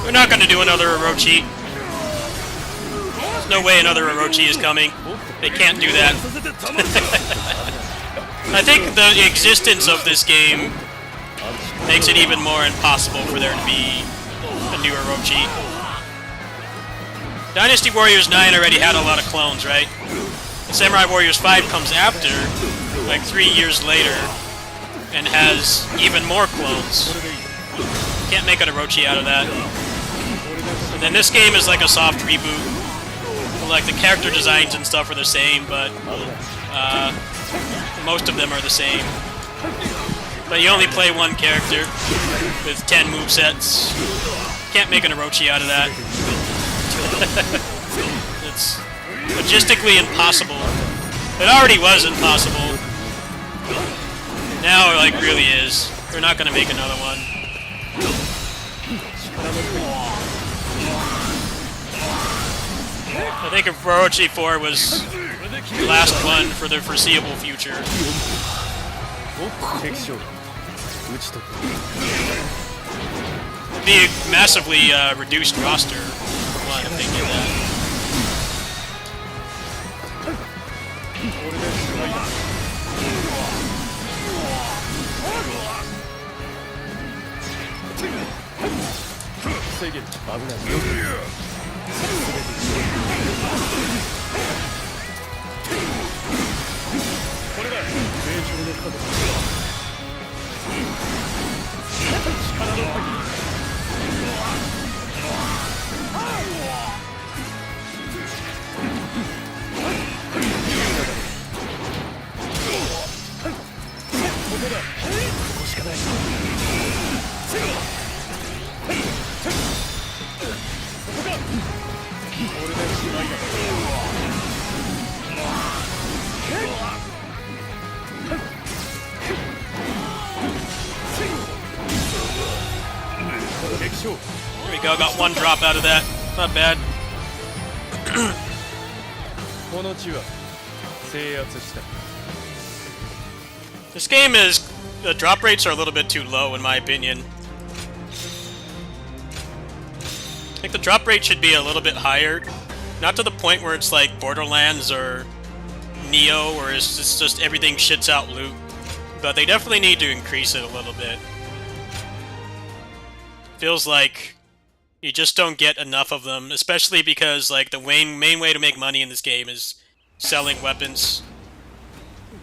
We're not going to do another Orochi. There's no way another Orochi is coming. They can't do that. I think the existence of this game makes it even more impossible for there to be a new Orochi. Dynasty Warriors 9 already had a lot of clones, right? Samurai Warriors 5 comes after, like 3 years later, and has even more clones. Can't make an Orochi out of that. And then this game is like a soft reboot. Like the character designs and stuff are the same, but most of them are the same. But you only play one character with 10 movesets. Can't make an Orochi out of that. It's logistically impossible. It already was impossible. Now it like really is. We're not gonna make another one. I think if Orochi 4 was the last one for the foreseeable future. It'd be a massively reduced roster, for one, if they did that.
防げる。危ない。これだ。名称の角。力の限り。ここだ。ここしかない。そこか。これでしまいだ。敵将。
There we go, got one drop out of that. Not bad.
この地は制圧した。
This game is... the drop rates are a little bit too low in my opinion. I think the drop rate should be a little bit higher. Not to the point where it's like Borderlands or Neo, where it's just everything shits out loot. But they definitely need to increase it a little bit. Feels like you just don't get enough of them, especially because like the main way to make money in this game is selling weapons.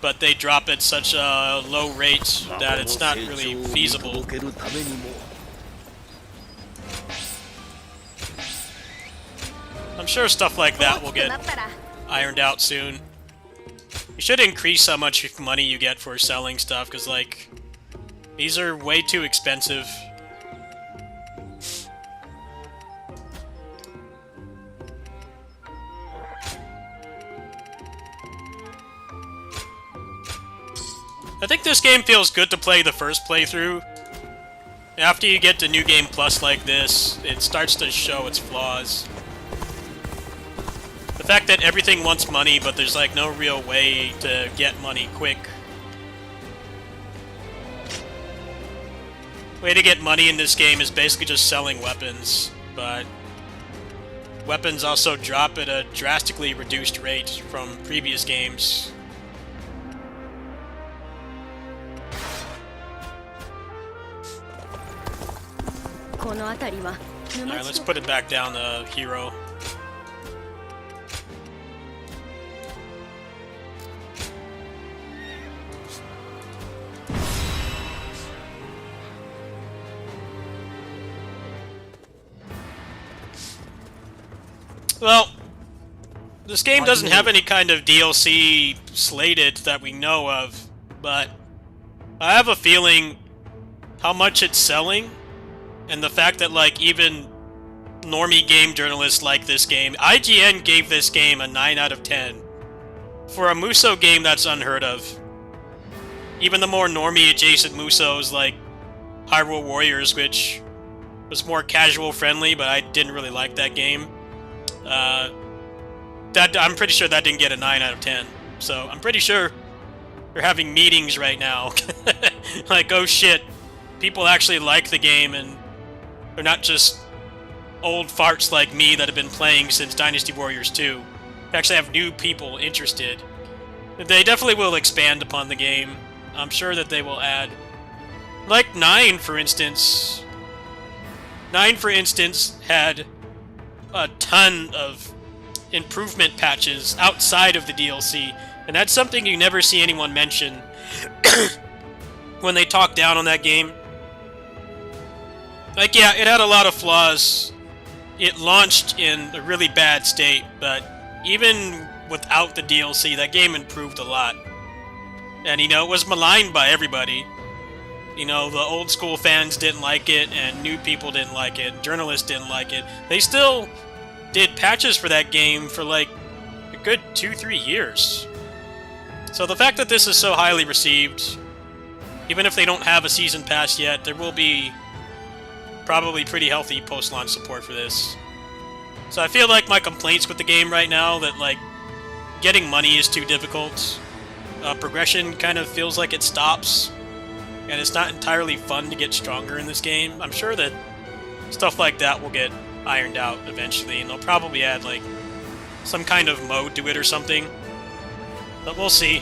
But they drop at such a low rate that it's not really feasible. I'm sure stuff like that will get ironed out soon. You should increase how much money you get for selling stuff, because like these are way too expensive. I think this game feels good to play the first playthrough. After you get to New Game Plus like this, it starts to show its flaws. The fact that everything wants money, but there's like no real way to get money quick. Way to get money in this game is basically just selling weapons, but weapons also drop at a drastically reduced rate from previous games. Alright, let's put it back down to Hero. Well, this game doesn't have any kind of DLC slated that we know of, but I have a feeling how much it's selling, and the fact that, like, even normie game journalists like this game. IGN gave this game a 9 out of 10. For a Muso game, that's unheard of. Even the more normie-adjacent Musos, like Hyrule Warriors, which was more casual-friendly, but I didn't really like that game. I'm pretty sure that didn't get a 9 out of 10. So, I'm pretty sure they're having meetings right now. Like, oh shit, people actually like the game, and they're not just old farts like me that have been playing since Dynasty Warriors 2. They actually have new people interested. They definitely will expand upon the game. I'm sure that they will add... like 9, for instance. 9, for instance, had a ton of improvement patches outside of the DLC, and that's something you never see anyone mention when they talk down on that game. Like, yeah, it had a lot of flaws. It launched in a really bad state, but even without the DLC, that game improved a lot. And, you know, it was maligned by everybody. You know, the old school fans didn't like it, and new people didn't like it, journalists didn't like it. They still did patches for that game for, like, a good 2-3 years. So the fact that this is so highly received, even if they don't have a season pass yet, there will be probably pretty healthy post-launch support for this. So I feel like my complaints with the game right now, that, like, getting money is too difficult. Progression kind of feels like it stops, and it's not entirely fun to get stronger in this game. I'm sure that stuff like that will get ironed out eventually, and they'll probably add, like, some kind of mode to it or something. But we'll see.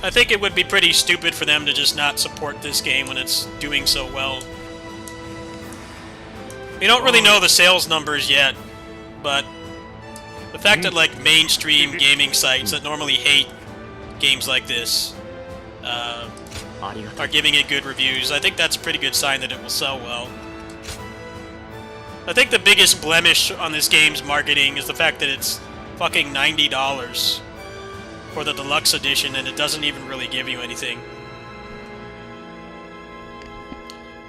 I think it would be pretty stupid for them to just not support this game when it's doing so well. We don't really know the sales numbers yet, but the fact that like mainstream gaming sites that normally hate games like this are giving it good reviews, I think that's a pretty good sign that it will sell well. I think the biggest blemish on this game's marketing is the fact that it's fucking $90 for the deluxe edition and it doesn't even really give you anything.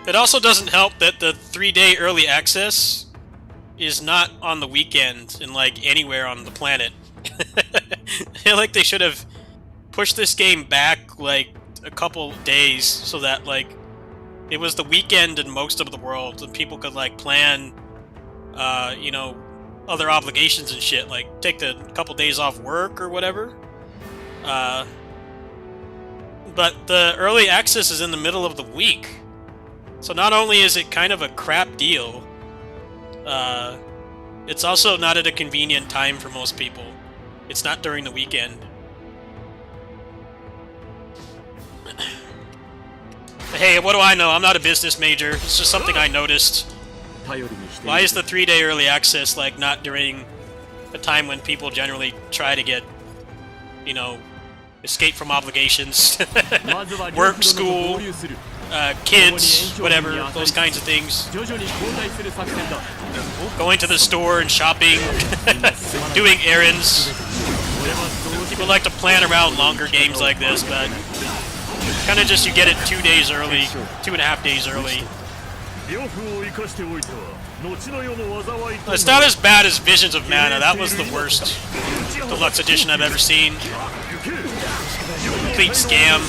It also doesn't help that the 3-day early access is not on the weekend in like anywhere on the planet. I feel like they should have pushed this game back like a couple days so that like it was the weekend in most of the world and people could like plan you know, other obligations and shit, like take the couple days off work or whatever. But the early access is in the middle of the week. So not only is it kind of a crap deal, it's also not at a convenient time for most people. It's not during the weekend. Hey, what do I know? I'm not a business major. It's just something I noticed. Why is the 3-day early access like not during a time when people generally try to get, you know, escape from obligations, work, school, kids, whatever, those kinds of things. Going to the store and shopping, doing errands. People like to plan around longer games like this, but kind of just you get it 2 days early, 2.5 days early. It's not as bad as Visions of Mana. That was the worst deluxe edition I've ever seen. Complete scam.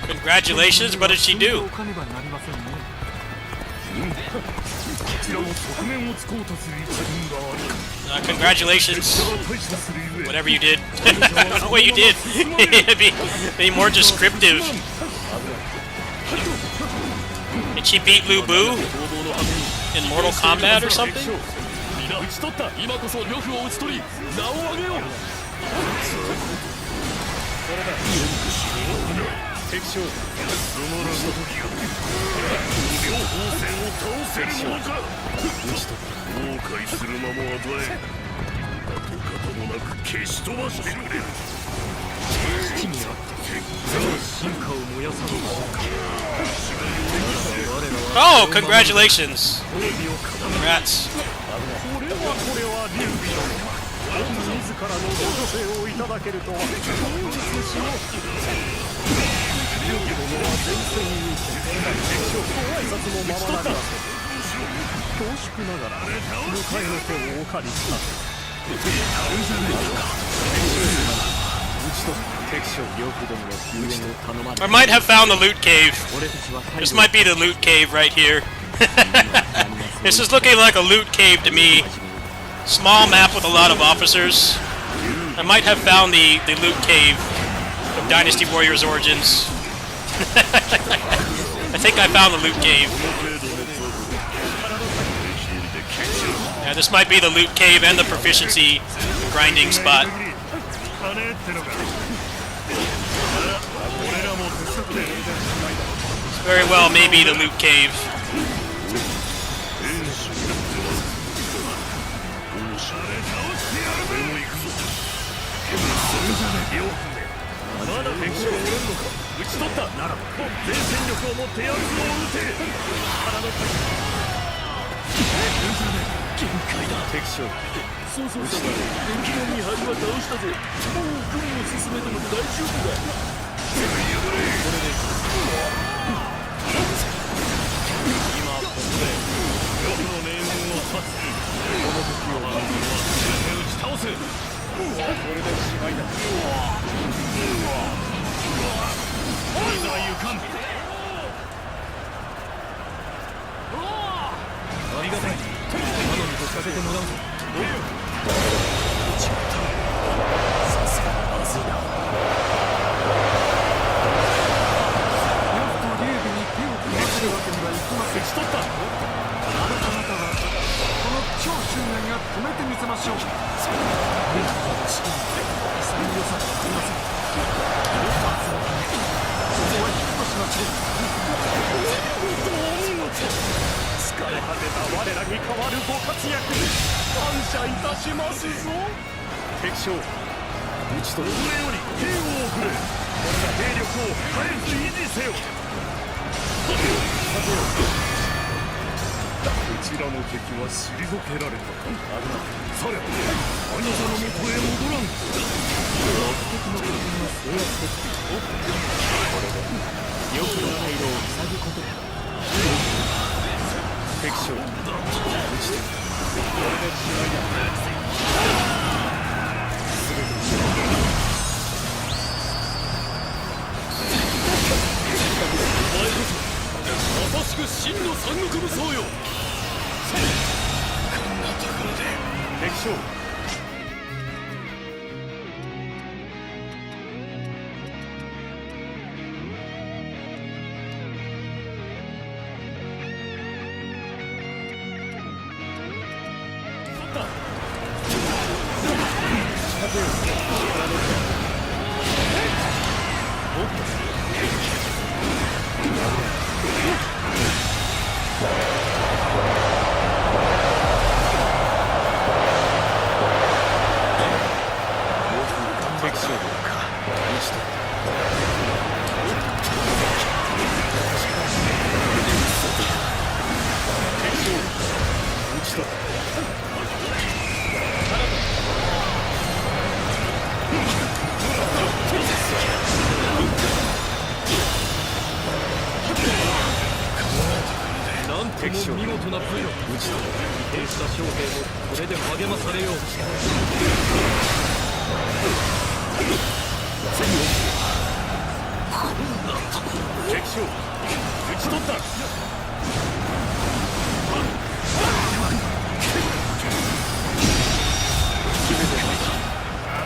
Congratulations, what did she do? Congratulations. Whatever you did. I don't know what you did. be more descriptive. Did she beat Lu Bu in Mortal Kombat or something? Oh, congratulations! Congrats. I might have found the loot cave. This might be the loot cave right here. This is looking like a loot cave to me. Small map with a lot of officers. I might have found the loot cave of Dynasty Warriors Origins. I think I found the loot cave. Yeah, this might be the loot cave and the proficiency grinding spot. Very well, maybe the loot cave.
活躍感謝いたしますぞ。敵将討ち取る。
俺より兵を送れ。兵力を絶えず維持せよ。こちらの敵は退けられたか。さればあなたの元へ戻らん。
よくの退路を塞ぐことだ。敵将討ち取る。これで試合だ。まさしく真の三国武装よ。こんなところで敵将見事な武力。打ち取る。疲弊した将兵もこれで励まされよう。敵将打ち取った。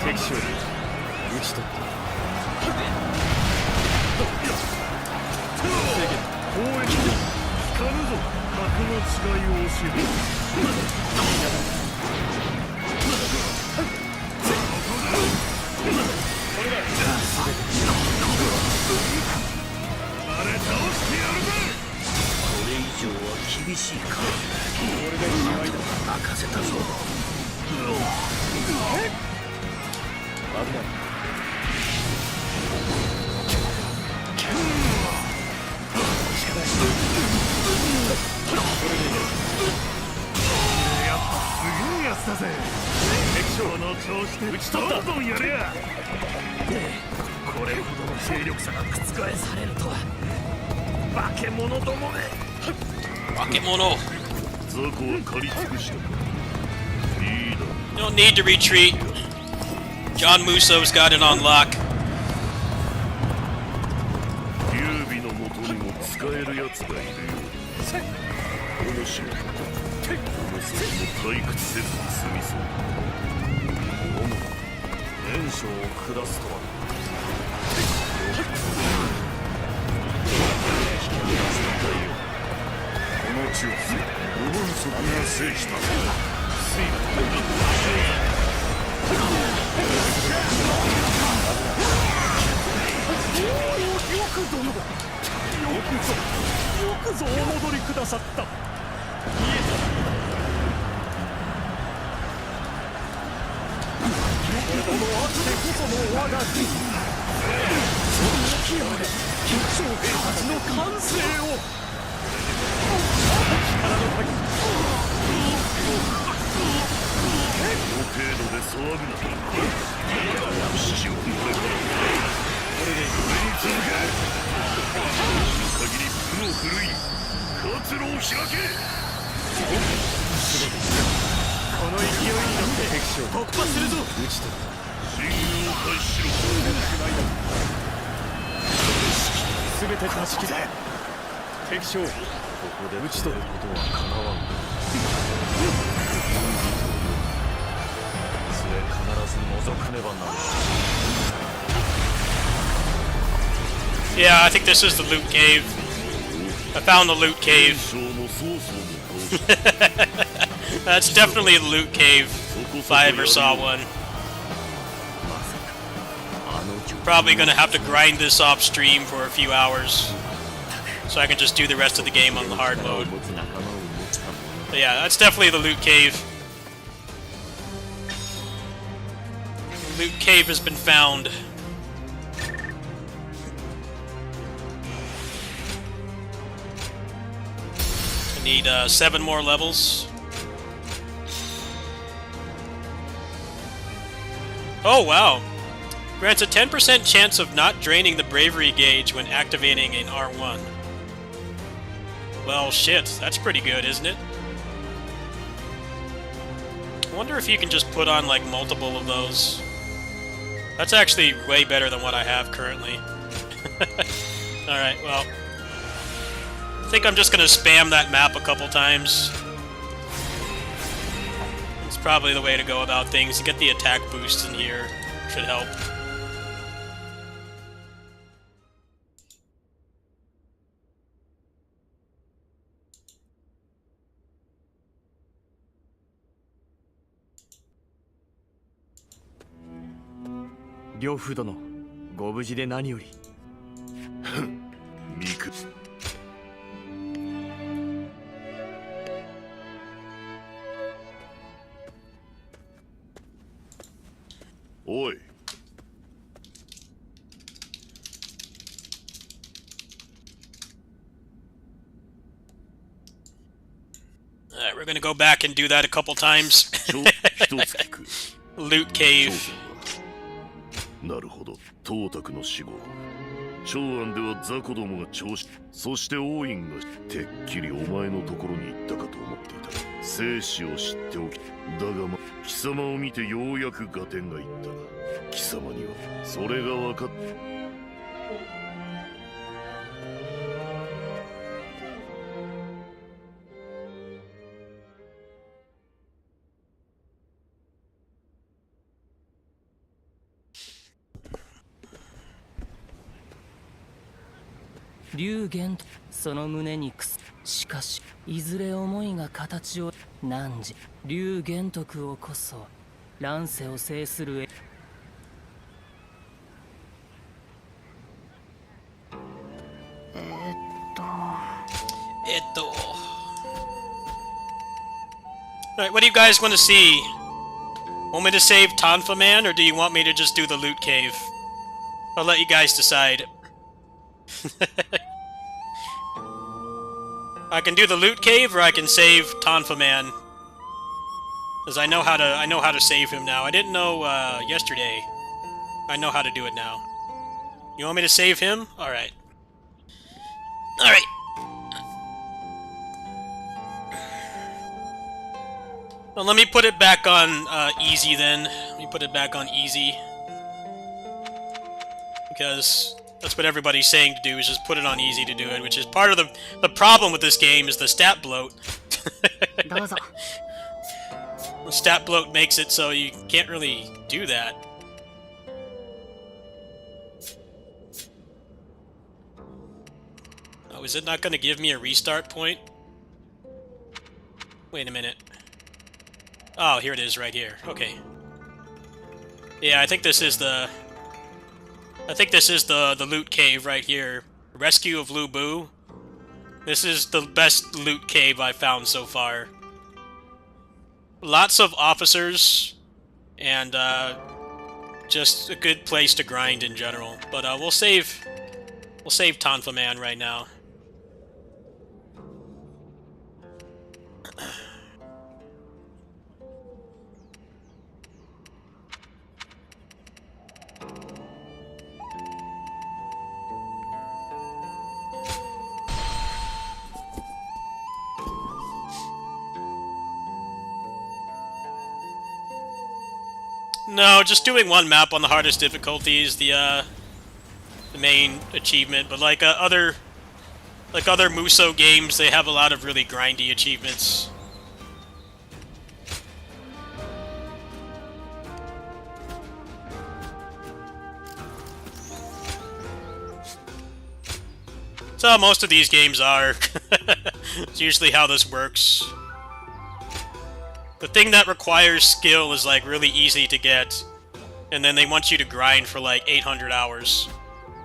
敵将打ち取った。
公園に引かぬぞ。格の違いを教える。あれ倒してやるぜ。
これ以上は厳しいか。これで試合だ。任せたぞ。
危ない。
やっぱすげえやつだぜ。敵将の調子で打ち取った。どんどんやれや。これほどの勢力差が覆されるとは。化け物どもめ。
化け物。
雑魚は借り尽くした。いいだ。
You don't need to retreat. John Musso's got it on lock.
劉備の元にも使えるやつがいるよ。この仕事、この先も退屈せずに済みそう。
袁紹を下すとは。
この地を無分足が制した。
よく殿だ。よくぞお戻りくださった。このあってこその我が軍。引きあれ将兵たちの完成を。力の限り。
この程度で騒ぐな。死をこれからこれに続け。限り武を振るい活路を開け。
この勢いに乗って突破するぞ。打ち取った。
進軍を開始しろ。
すべて断ち切れ。敵将ここで打ち取ることはかなわん。いずれ必ず覗かねばならない。
Yeah, I think this is the loot cave. I found the loot cave. That's definitely the loot cave, if I ever saw one. Probably gonna have to grind this off stream for a few hours, so I can just do the rest of the game on the hard mode. But yeah, that's definitely the loot cave. The loot cave has been found. I need 7 more levels. Oh wow! Grants a 10% chance of not draining the bravery gauge when activating an R1. Well, shit, that's pretty good, isn't it? I wonder if you can just put on, like, multiple of those. That's actually way better than what I have currently. Alright, well. I think I'm just gonna spam that map a couple times. It's probably the way to go about things. To get the attack boosts in here should help.
おい
Alright, we're gonna go back and do that a couple times.
一つ聞く
Loot cave.
なるほど董卓の死後長安では雑魚どもが調子そして王院がてっきりお前のところに行ったかと思っていた生死を知っておきだが貴様を見てようやく合点がいった貴様にはそれが分かった
龍玄その胸にしかしいずれ思いが形を汝龍玄徳をこそ乱世を制する
Alright, what do you guys want to see? Want me to save Tonfa Man, or do you want me to just do the loot cave? I'll let you guys decide. I can do the loot cave, or I can save Tonfa Man. Because I know how to save him now. I didn't know yesterday. I know how to do it now. You want me to save him? Alright. Alright. Well, let me put it back on easy then. Let me put it back on easy. Because that's what everybody's saying to do, is just put it on easy to do it, which is part of the problem with this game is the stat bloat. The stat bloat makes it so you can't really do that. Oh, is it not going to give me a restart point? Wait a minute. Oh, here it is, right here. Okay. Yeah, I think this is the loot cave right here. Rescue of Lu Bu. This is the best loot cave I've found so far. Lots of officers, and just a good place to grind in general. But we'll save Tonfa Man right now. No, just doing one map on the hardest difficulty is the main achievement. But like other Muso games, they have a lot of really grindy achievements. So most of these games are. It's usually how this works. The thing that requires skill is like really easy to get, and then they want you to grind for like 800 hours.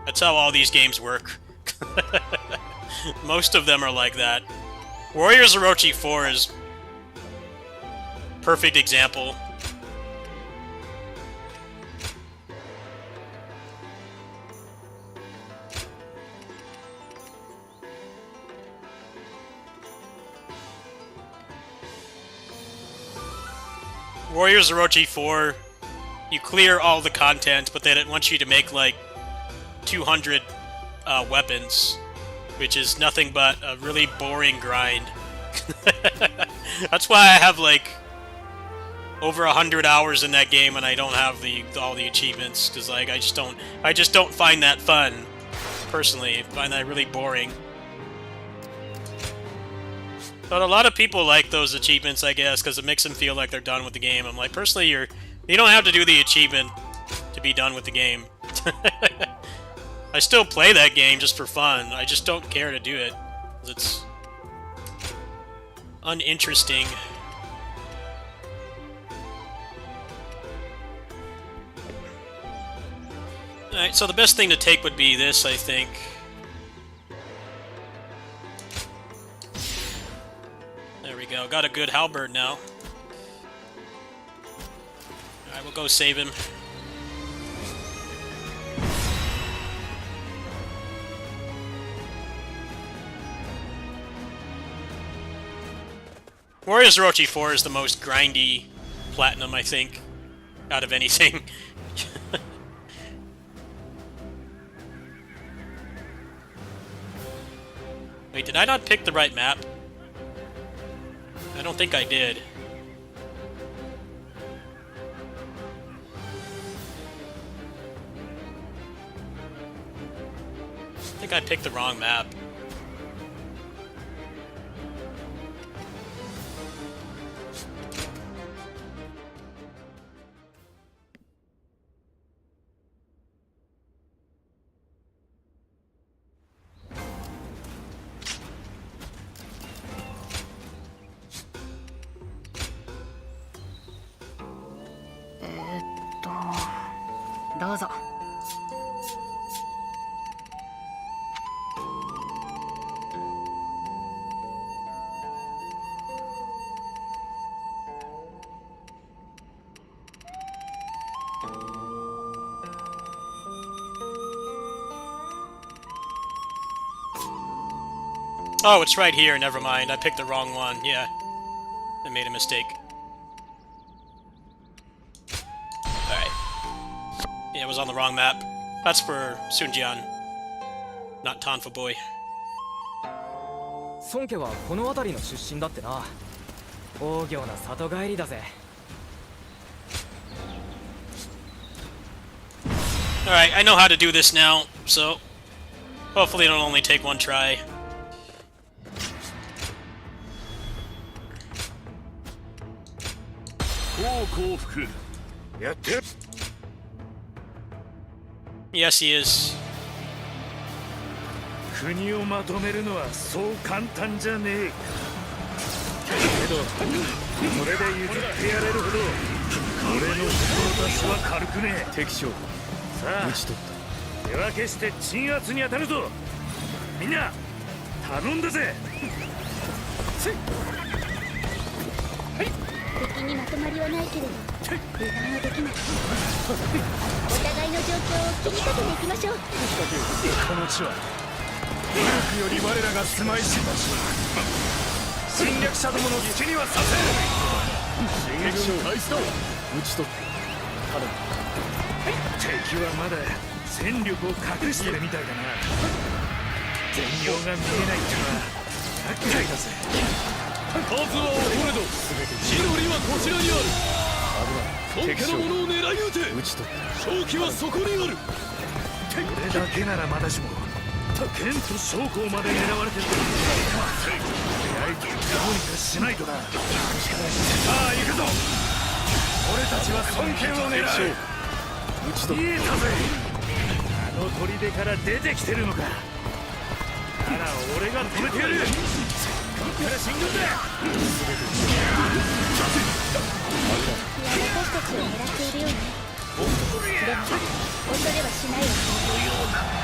That's how all these games work. Most of them are like that. Warriors Orochi 4 is perfect example. Warriors Orochi 4, you clear all the content, but then it wants you to make like 200 weapons, which is nothing but a really boring grind. That's why I have like over 100 hours in that game and I don't have all the achievements, because like I just don't find that fun. Personally, I find that really boring. But a lot of people like those achievements, I guess, because it makes them feel like they're done with the game. I'm like, personally, you don't have to do the achievement to be done with the game. I still play that game just for fun. I just don't care to do it, because it's uninteresting. Alright, so the best thing to take would be this, I think. There we go. Got a good halberd now. Alright, we'll go save him. Warriors Orochi 4 is the most grindy platinum, I think, out of anything. Wait, did I not pick the right map? I don't think I did. I think I picked the wrong map. Oh, it's right here. Never mind. I picked the wrong one. Yeah. I made a mistake. Alright. Yeah, it was on the wrong map. That's for Sunjian, not Tonfa Boy.
孫家はこの辺りの出身だってな。大行な里帰りだぜ。
Alright, I know how to do this now, so hopefully it'll only take one try. Yes, he is.
国をまとめるのはそう簡単じゃねえ。けど、それで譲ってやれるほど俺の志は軽くねえ。敵将、さあ、打ち取った。手分けして鎮圧に当たるぞ。みんな、頼んだぜ。
敵にまとまりはないけれど油断はできない。お互いの状況を気にかけていきましょう。
この地は古くより我らが住まいしだし、侵略者どもの好きにはさせん。進軍開始だ。打ち取って頼む。
敵はまだ戦力を隠してるみたいだな。全容が見えないってのは厄介だぜ。
数は劣れど地の利はこちらにある。本家の者を狙い撃て。勝機はそこにある。
俺だけならまだしも剣と将校まで狙われてる。早いとどうにかしないとな。さあ行くぞ。俺たちは孫権を狙う。見えたぜ。あの砦から出てきてるのか。なら俺が止めてやる。ここから進軍だ。
私たちを狙っているようね。でも恐れはしないわ。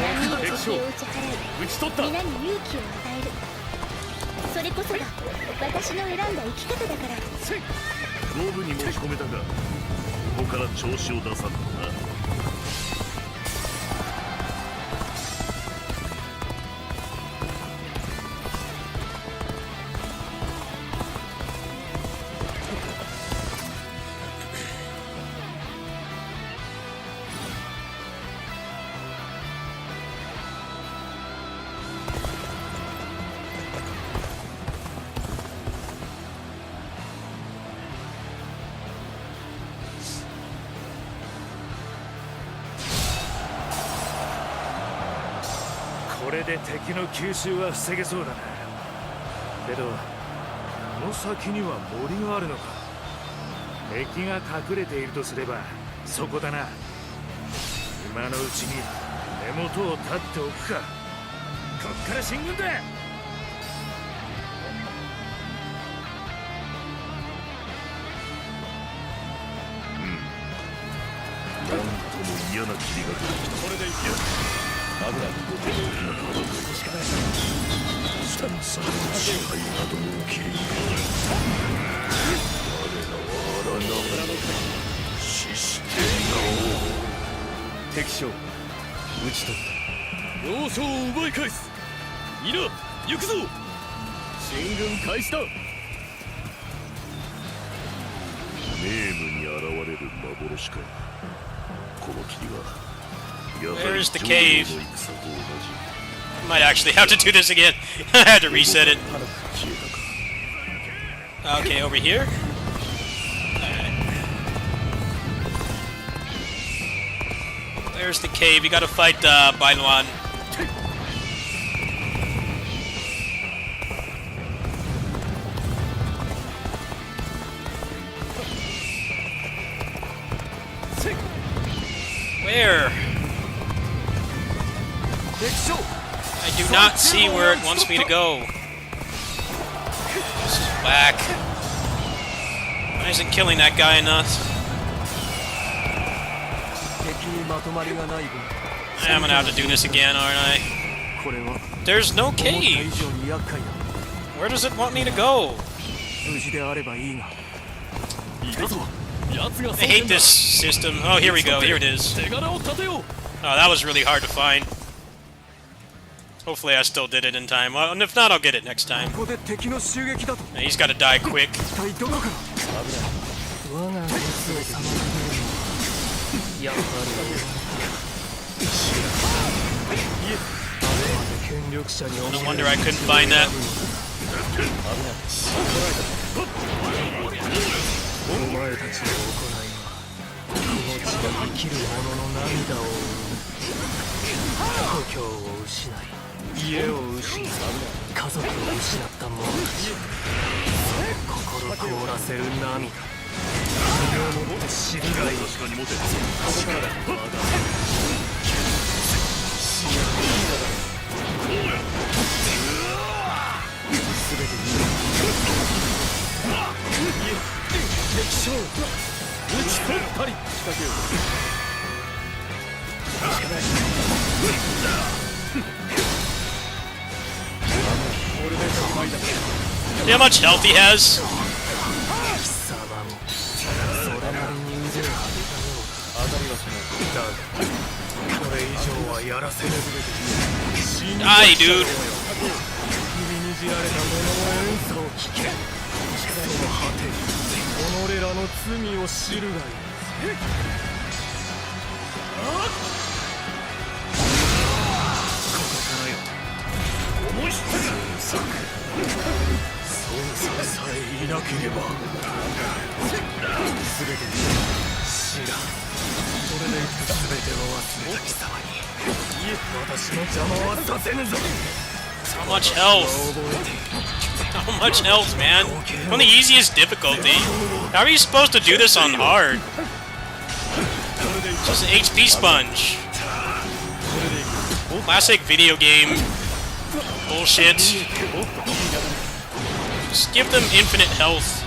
闇の敵を打ち払い、皆に勇気を与える。それこそが私の選んだ生き方だから。
五分に持ち込めたが、ここから調子を出さんとな。
これで敵の吸収は防げそうだな。けどこの先には森があるのか。敵が隠れているとすればそこだな。今のうちに根元を立っておくか。こっから進軍だ。
なんとも嫌な霧が出てきた。これでいける。危ない。支配なども受け入れ我らは荒な死して
敵将討ち取った。要所を奪い返す。皆行くぞ。進軍開始だ。
ネームに現れる幻か。この霧は
There's the cave. Might actually have to do this again. I had to reset it. Okay, over here. Alright. There's the cave. You gotta fight Bailuan. Where? I do not see where it wants me to go. This is whack. Why isn't killing that guy enough? I'm gonna have to do this again, aren't I? There's no cave. Where does it want me to go? I hate this system. Oh, here we go. Here it is. Oh, that was really hard to find. Hopefully I still did it in time. Well, and if not, I'll get it next time. Yeah, he's gotta die quick. No wonder I couldn't find that.
お前たちの行いはこの地で生きる者の涙を生む。故郷を失い、家を失い、家族を失った者たち、心凍らせる涙、身をもって知るがいい。力の我が全て敵将討ち取ったり仕掛けよう。仕方ない。これで構いだ。
See how much health he has?
貴様もそれなりに腕を上げたようだ。当たりはしない。だがこれ以上はやらせる。
Die, dude.
君にじられた者の演奏を聞け。その果てに己らの罪を知るがいい。ここからよ。思い知ったか。孫作さえいなければ全て知らん。それで全てを忘れた貴様に私の邪魔はさせぬぞ。
How much health? How much health, man? On the easiest difficulty. How are you supposed to do this on hard? Just an HP sponge. Classic video game bullshit. Just give them infinite health.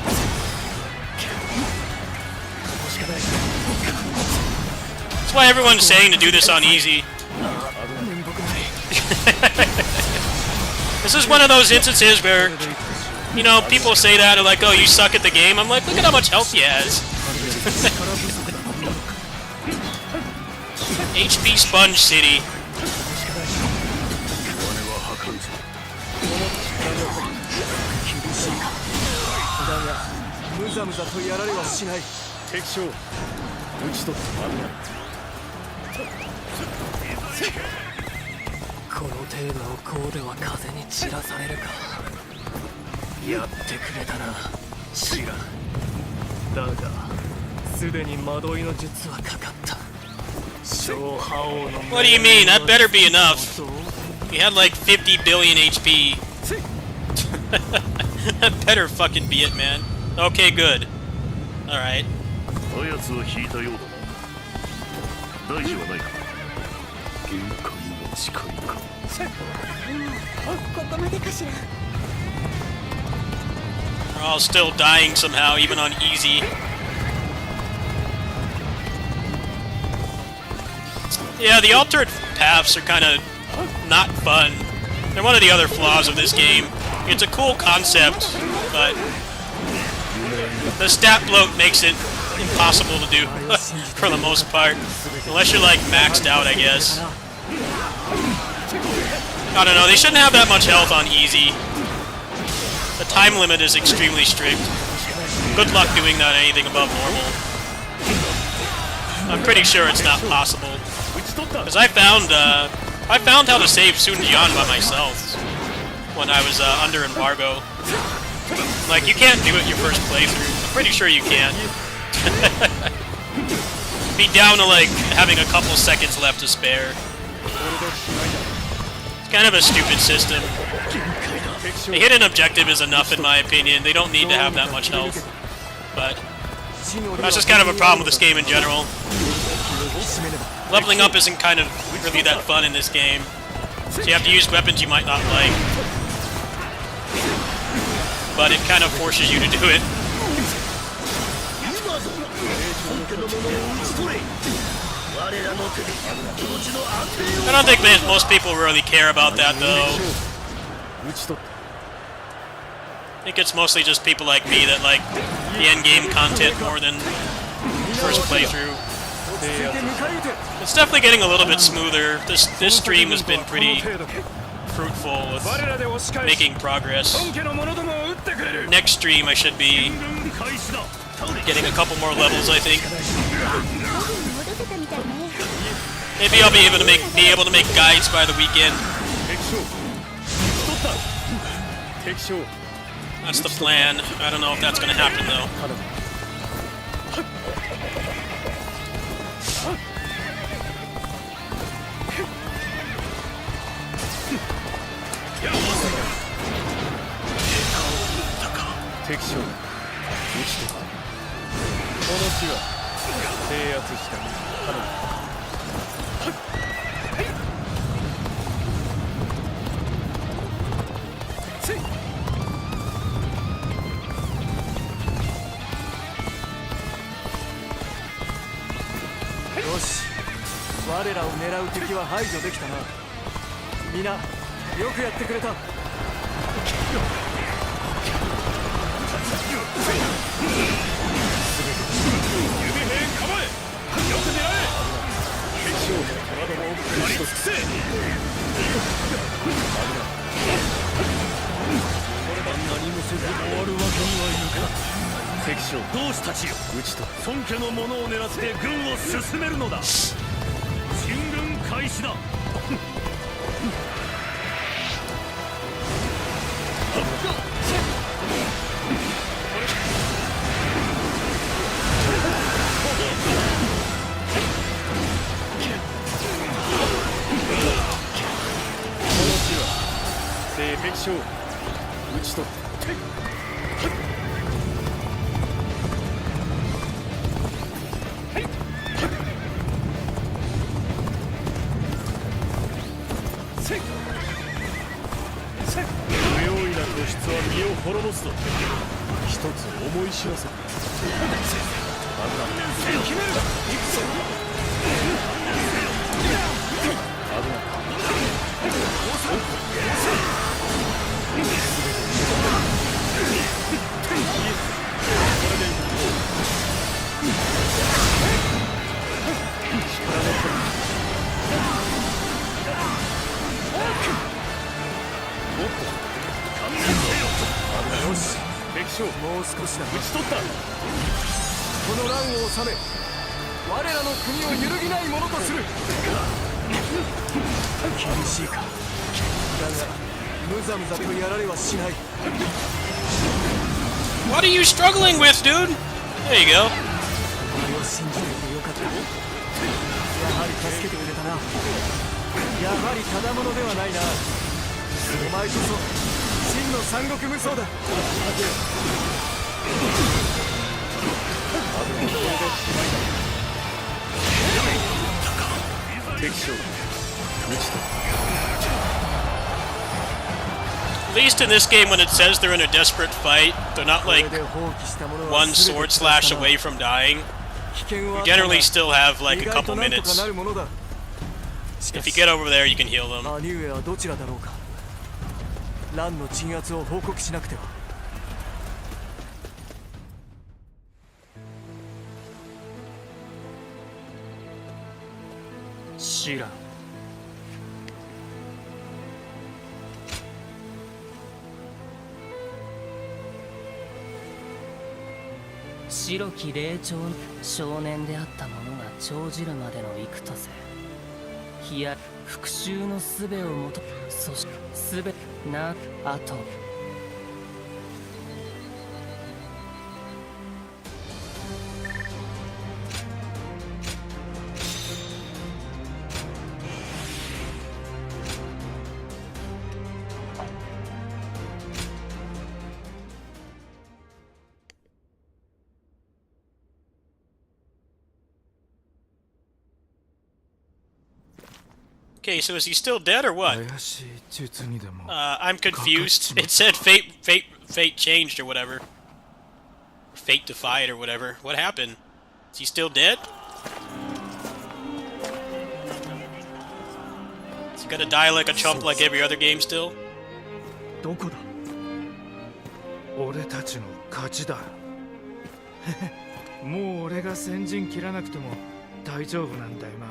That's why everyone's saying to do this on easy. This is one of those instances where You know, people say that, they're like, oh, you suck at the game. I'm like, look at how much health he has. HP Sponge City.
無ザムザとやられはしない。敵将討ち取った。
この程度のコーデは風に散らされるか。やってくれたな、シラ。だがすでに惑いの術はかかった。小覇王の
What do you mean? That better be enough. He had like 50 billion HP. That better fucking be it, man. Okay, good. Alright.
あやつは引いたようだな。大事はないか。
限界が近いか。
ここまでかしら。
We're all still dying somehow, even on easy. Yeah, the alternate paths are kind of not fun. They're one of the other flaws of this game. It's a cool concept, but the stat bloat makes it impossible to do for the most part. Unless you're like maxed out, I guess. I don't know, they shouldn't have that much health on easy. The time limit is extremely strict. Good luck doing that anything above normal. I'm pretty sure it's not possible. Because I found how to save Sunjian by myself when I was under embargo. Like, you can't do it your first playthrough. I'm pretty sure you can't. Be down to like having a couple seconds left to spare. It's kind of a stupid system. The hidden objective is enough in my opinion. They don't need to have that much health. But that's just kind of a problem with this game in general. Leveling up isn't kind of really that fun in this game. So you have to use weapons you might not like. But it kind of forces you to do it. I don't think most people really care about that though. I think it's mostly just people like me that like the end-game content more than first playthrough. It's definitely getting a little bit smoother. This stream has been pretty fruitful with making progress. Next stream I should be getting a couple more levels, I think. Maybe I'll be able to make guides by the weekend. That's the plan. I don't know if that's gonna happen though.
Yoし、我らを狙う敵は排除できたな。みんな、よくやってくれた。
敵将同志たちよ、孫家の者を狙って軍を進めるのだ。進軍開始だ。
敵将討ち取った。
不用意な突出は身を滅ぼすぞ。一つ思い知らせる。
将
もう少しだ。
討ち取った。
この乱を収め我らの国を揺るぎないものとする。厳しいか。だが無ざ無ざとやられはしない。
What are you struggling with, dude? There you go.
お前を信じていてよかった。やはり助けてくれたな。やはりただものではないな。お前こそ真の三国無双だ。
敵将討ち取った。
At least in this game, when it says they're in a desperate fight, they're not like one sword slash away from dying. You generally still have like a couple minutes. If you get over there, you can heal them.
兄上はどちらだろうか。乱の鎮圧を報告しなくては。
知らん。白き霊長の少年であった者が長じるまでの幾とせ。非や復讐の術をもと、そしてすべなあと。
Okay, so is he still dead or what? I'm confused. It said fate changed or whatever. Fate defied or whatever. What happened? Is he still dead? Is he gonna die like a chump like every other game still?
どこだ。俺たちの勝ちだ。もう俺が先陣切らなくても大丈夫なんだよな。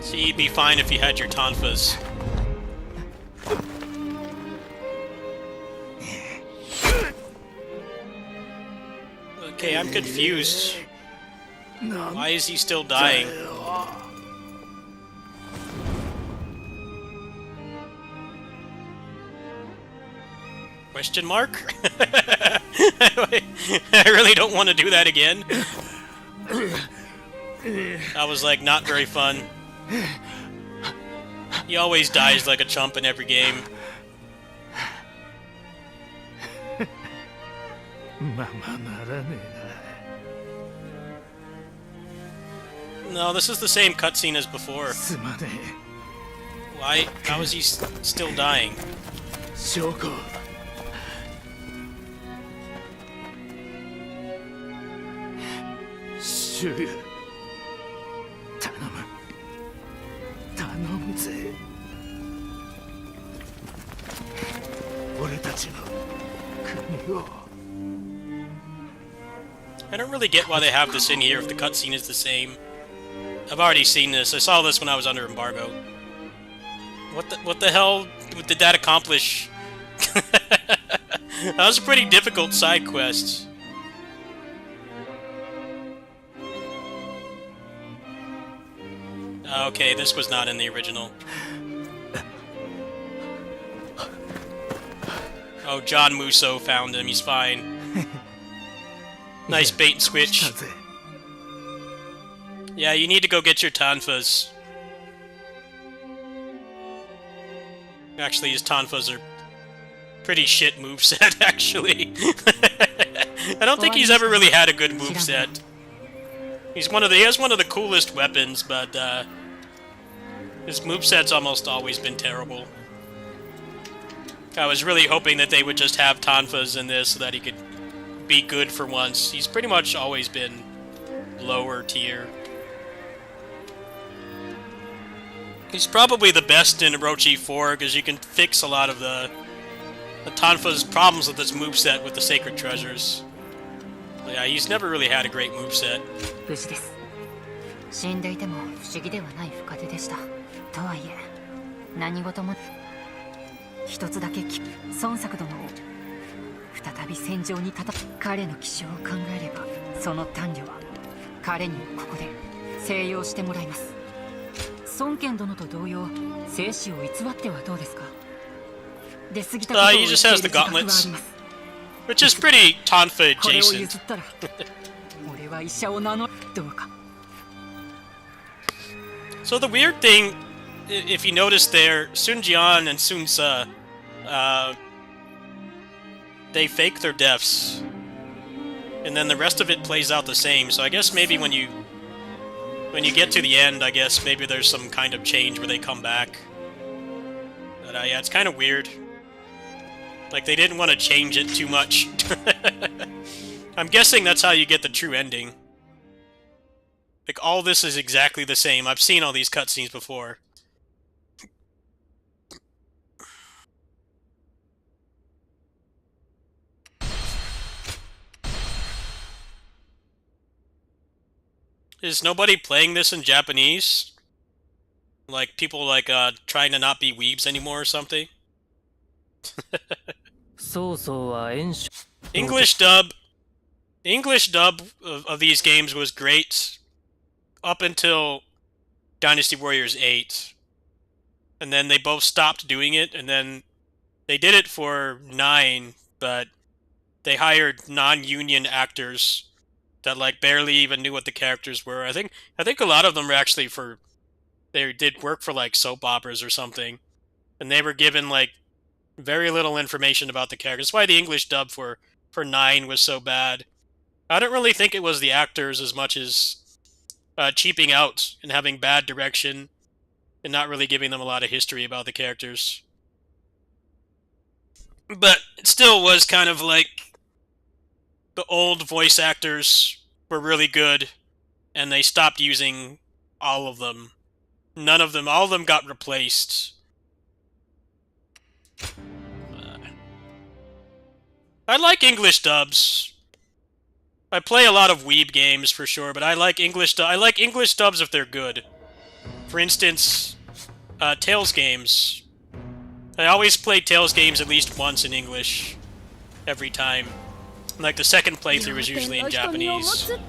See, you'd be fine if you had your tonfas. Okay, I'm confused. Why is he still dying? Question mark? I really don't want to do that again. That was like not very fun. He always dies like a chump in every game. No, this is the same cutscene as before. Why? How is he still dying? I don't really get why they have this in here if the cutscene is the same. I've already seen this. I saw this when I was under embargo. What the hell did that accomplish? That was a pretty difficult side quest. Okay, this was not in the original. Oh, John Musso found him. He's fine. Nice bait and switch. Yeah, you need to go get your tonfas. Actually, his tonfas are pretty shit moveset, actually. I don't think he's ever really had a good moveset. He has one of the coolest weapons, but his moveset's almost always been terrible. I was really hoping that they would just have tonfas in this so that he could be good for once. He's pretty much always been lower tier. He's probably the best in Orochi 4 because you can fix a lot of the Tonfa's problems with his moveset with the Sacred Treasures. But yeah, he's never really had a great moveset.
無事です。死んでいても不思議ではない深手でした。とはいえ、何事も
一つだけ孫作殿を再び戦場に立た彼の気性を考えれば、その短慮は彼にここで静養してもらいます。孫権殿と同様、生死を偽ってはどうですか。出過ぎたことを言っている自覚はあります。
Which is pretty Tonfa
これを
adjacent.
譲ったら俺は医者を名乗る。どうか。
So the weird thing, if you notice there, Sun Jian and Sun Ce, they fake their deaths, and then the rest of it plays out the same. So I guess maybe when you get to the end, I guess maybe there's some kind of change where they come back. But yeah, it's kind of weird. Like they didn't want to change it too much. I'm guessing that's how you get the true ending. Like all this is exactly the same. I've seen all these cutscenes before. Is nobody playing this in Japanese? Like people like trying to not be weebs anymore or something? English dub. The English dub of these games was great up until Dynasty Warriors 8. And then they both stopped doing it, and then they did it for 9, but they hired non-union actors that like barely even knew what the characters were. I think a lot of them were actually they did work for like soap operas or something, and they were given like very little information about the characters. That's why the English dub for 9 was so bad. I don't really think it was the actors as much as cheaping out and having bad direction and not really giving them a lot of history about the characters. But it still was kind of like the old voice actors were really good, and they stopped using all of them. All of them got replaced. I like English dubs. I play a lot of weeb games for sure, but I like English dubs if they're good. For instance, Tales games. I always play Tales games at least once in English every time. Like the second playthrough is usually in Japanese. But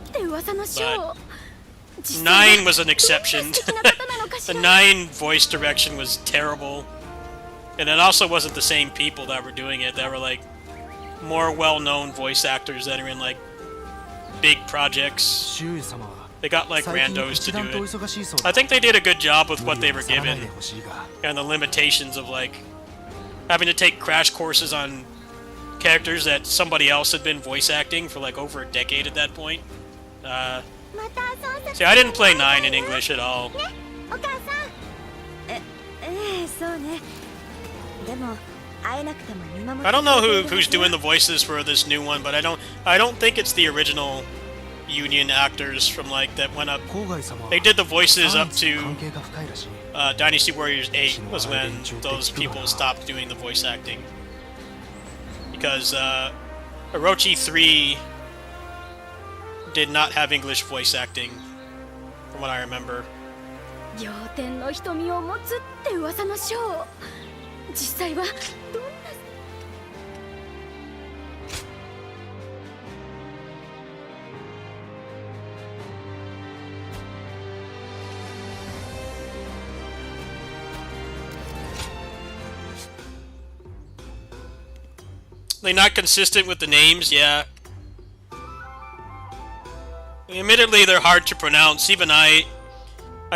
9 was an exception. The 9 voice direction was terrible. And it also wasn't the same people that were doing it. They were like more well-known voice actors that are in like big projects. They got like randos to do it. I think they did a good job with what they were given and the limitations of like having to take crash courses on characters that somebody else had been voice acting for like over a decade at that point. See, I didn't play 9 in English at all. I don't know who's doing the voices for this new one, but I don't think it's the original union actors from like that went up. They did the voices up to Dynasty Warriors 8 was when those people stopped doing the voice acting. Because Orochi 3 did not have English voice acting, from what I remember. They're not consistent with the names, yeah. Admittedly, they're hard to pronounce. Even I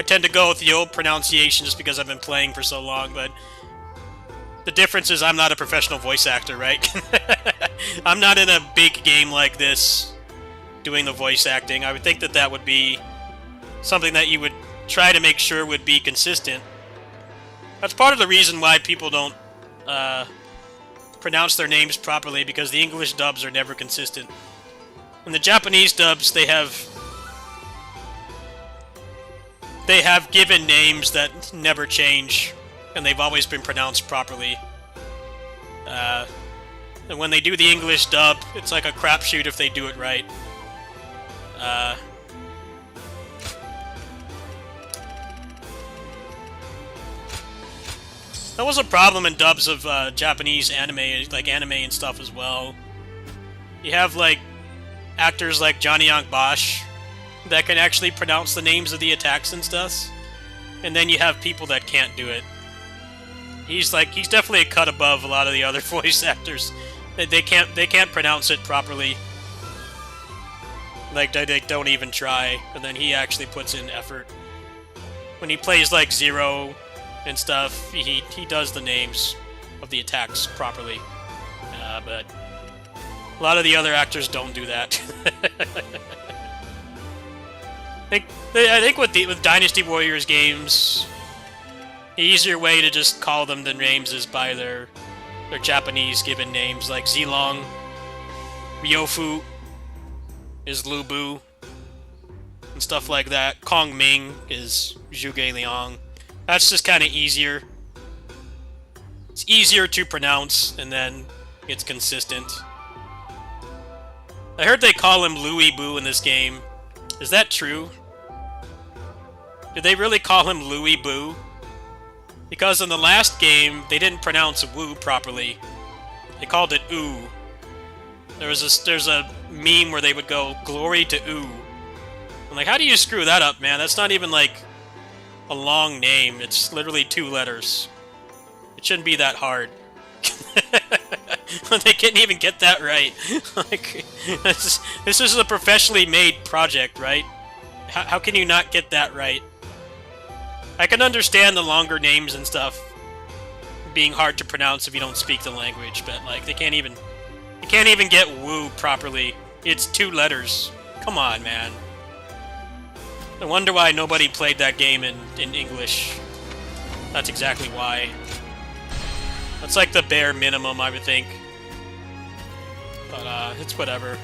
tend to go with the old pronunciation just because I've been playing for so long, but the difference is I'm not a professional voice actor, right? I'm not in a big game like this doing the voice acting. I would think that that would be something that you would try to make sure would be consistent. That's part of the reason why people don't pronounce their names properly, because the English dubs are never consistent. In the Japanese dubs, they have given names that never change, and they've always been pronounced properly. And when they do the English dub, it's like a crapshoot if they do it right. That was a problem in dubs of Japanese anime, like anime and stuff as well. You have like actors like Johnny Young Bosch that can actually pronounce the names of the attacks and stuff, and then you have people that can't do it. He's definitely a cut above a lot of the other voice actors. They can't pronounce it properly. Like they don't even try, and then he actually puts in effort. When he plays like Zero and stuff, he does the names of the attacks properly. But a lot of the other actors don't do that. I think with Dynasty Warriors games, the easier way to just call them the names is by their Japanese given names, like Zilong, Ryofu is Lubu, and stuff like that. Kong Ming is Zhuge Liang. That's just kind of easier. It's easier to pronounce, and then it's consistent. I heard they call him Louis Boo in this game. Is that true? Did they really call him Louis Boo? Because in the last game, they didn't pronounce Woo properly. They called it Ooh. There's a meme where they would go, glory to Ooh. I'm like, how do you screw that up, man? That's not even like a long name. It's literally 2 letters. It shouldn't be that hard. They couldn't even get that right. Like, this is a professionally made project, right? How can you not get that right? I can understand the longer names and stuff being hard to pronounce if you don't speak the language, but like they can't even get Woo properly. It's 2 letters. Come on, man. I wonder why nobody played that game in English. That's exactly why. That's like the bare minimum, I would think. But it's whatever.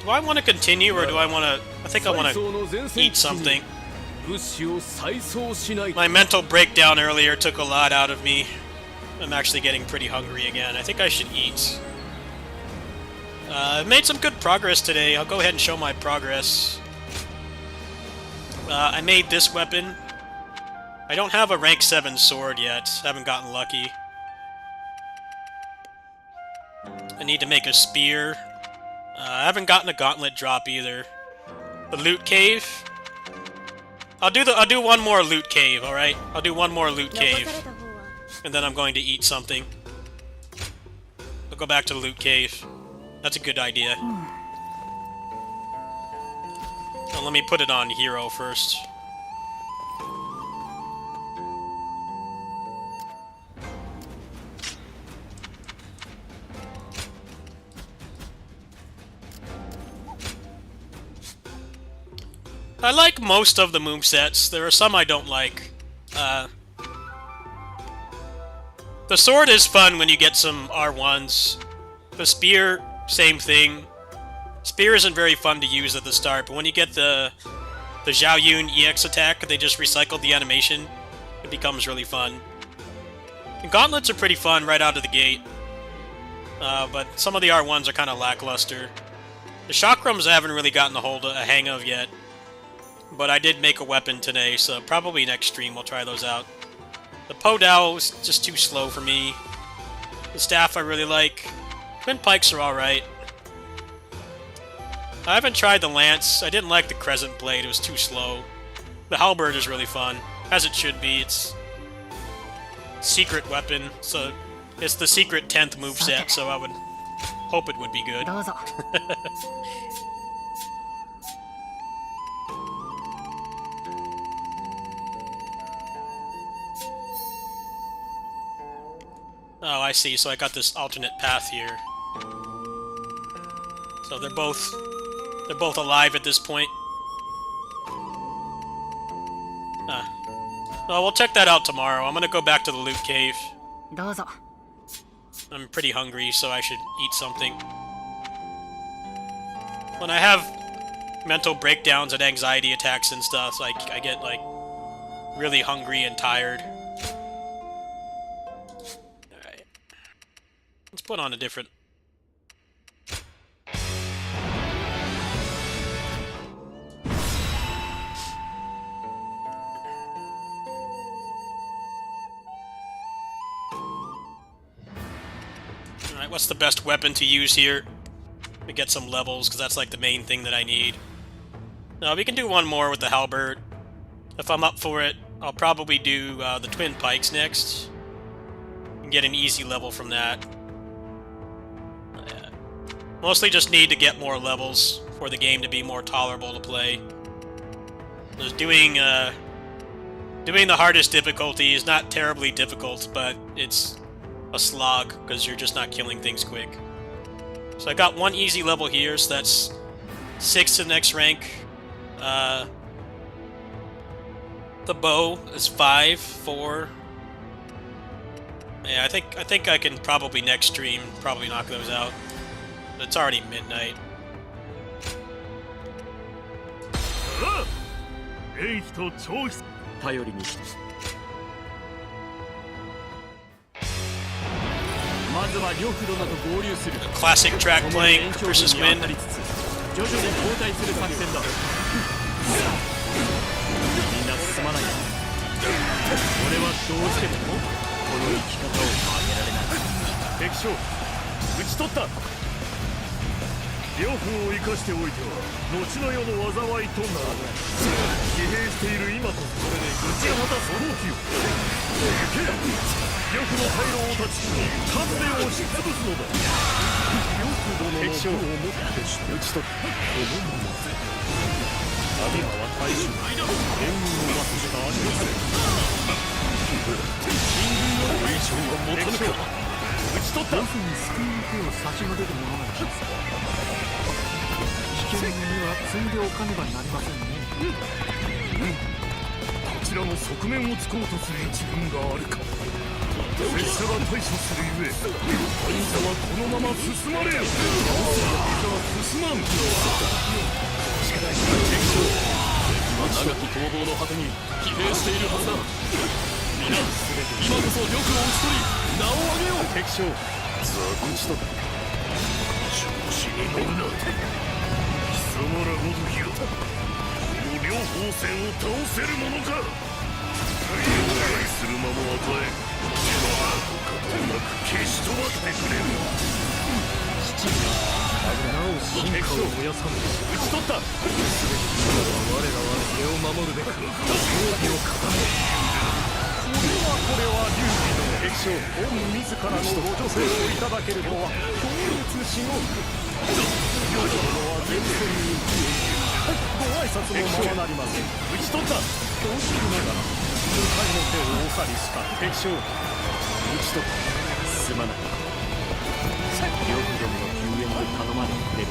Do I want to continue, or do I want to... I think I want to eat something. My mental breakdown earlier took a lot out of me. I'm actually getting pretty hungry again. I think I should eat. I've made some good progress today. I'll go ahead and show my progress. I made this weapon. I don't have a rank 7 sword yet. Haven't gotten lucky. I need to make a spear. I haven't gotten a gauntlet drop either. The loot cave. I'll do one more loot cave, alright? I'll do one more loot cave. And then I'm going to eat something. I'll go back to the loot cave. That's a good idea. Well, let me put it on hero first. I like most of the movesets. There are some I don't like. The sword is fun when you get some R1s. The spear, same thing. Spear isn't very fun to use at the start, but when you get the Zhao Yun EX attack, they just recycled the animation. It becomes really fun. And gauntlets are pretty fun right out of the gate. But some of the R1s are kind of lackluster. The chakrams I haven't really gotten a hang of yet. But I did make a weapon today, so probably next stream we'll try those out. The Po Dao is just too slow for me. The staff I really like. Twin pikes are alright. I haven't tried the lance. I didn't like the crescent blade, it was too slow. The halberd is really fun, as it should be. It's secret weapon, so it's the secret 10th moveset, so I would hope it would be good. Oh, I see. So I got this alternate path here. So they're both alive at this point. Well, we'll check that out tomorrow. I'm gonna go back to the loot cave. I'm pretty hungry, so I should eat something. When I have mental breakdowns and anxiety attacks and stuff, like I get like really hungry and tired. Let's put on a different... what's the best weapon to use here to get some levels, because that's like the main thing that I need. No, we can do one more with the halberd. If I'm up for it, I'll probably do the twin pikes next and get an easy level from that. Mostly just need to get more levels for the game to be more tolerable to play. Just doing the hardest difficulty is not terribly difficult, but it's a slog because you're just not killing things quick. So I got one easy level here, so that's 6 to the next rank. The bow is 5, 4. Yeah, I think I can probably next stream probably knock those out. But it's already midnight.
頼りにしてまずは呂布殿と合流する
Classic track playing versus wind.
徐々に後退する作戦だみんな進まない俺はどうしてもこの生き方を曲げられない敵将討ち取った
呂布を生かしておいては後の世の災いとならない疲弊している今とこれで打ち果たす好機を行け呂布の退路を断ち丹田を押し潰すのだ呂布殿の武をもってして討ち取ったこのまま今は大衆援軍を待つしかありません新軍の大将は持たぬか討ち取った呂布に救いの手を差し伸べる者がいます危険には積んでおかねばなりませんね、こちらの側面を突こうとする一軍があるか拙者が対処するゆえあんたはこのまま進まれよいざ進まん
長き逃亡の果てに疲弊しているはずだ皆今こそ呂布を討ち取り名を上げよう敵将ザ・討ち取った調子に乗るな貴様らごときよこの両方戦を倒せるものか太陽を愛する間も与え後なく消し飛ばしてくれる父がなお進化を燃やさんで討ち取った我らは家を守るべく装備を固めこれは劉備の敵将御自らのご助勢をいただけるとは強烈至極両者殿は前線にご挨拶もままなりません討ち取った恐縮ながら向かいの手をお借りした敵将討ち取ったすまない両夫殿の救援を頼まれてくれる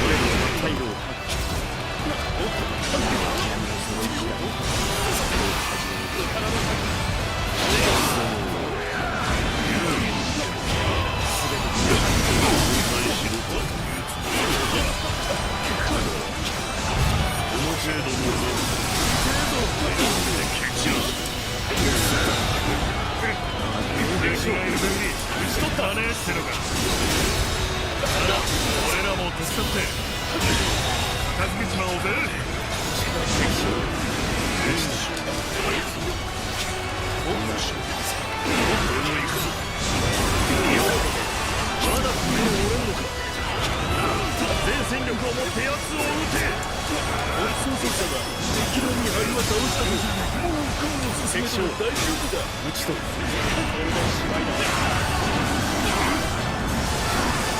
俺たちの退路を断つ諦めを揃いきらそれを始める力の程度の敵将がいる分に討ち取ったねってのが俺らも手伝って片付けちまおうぜ敵将俺の行くぞまだ船を折れんのか全戦力を持って奴を撃て操作者が敵の見張りは倒したのじゃないもう軍を進めても大丈夫だ撃ち取るこれでしまいだ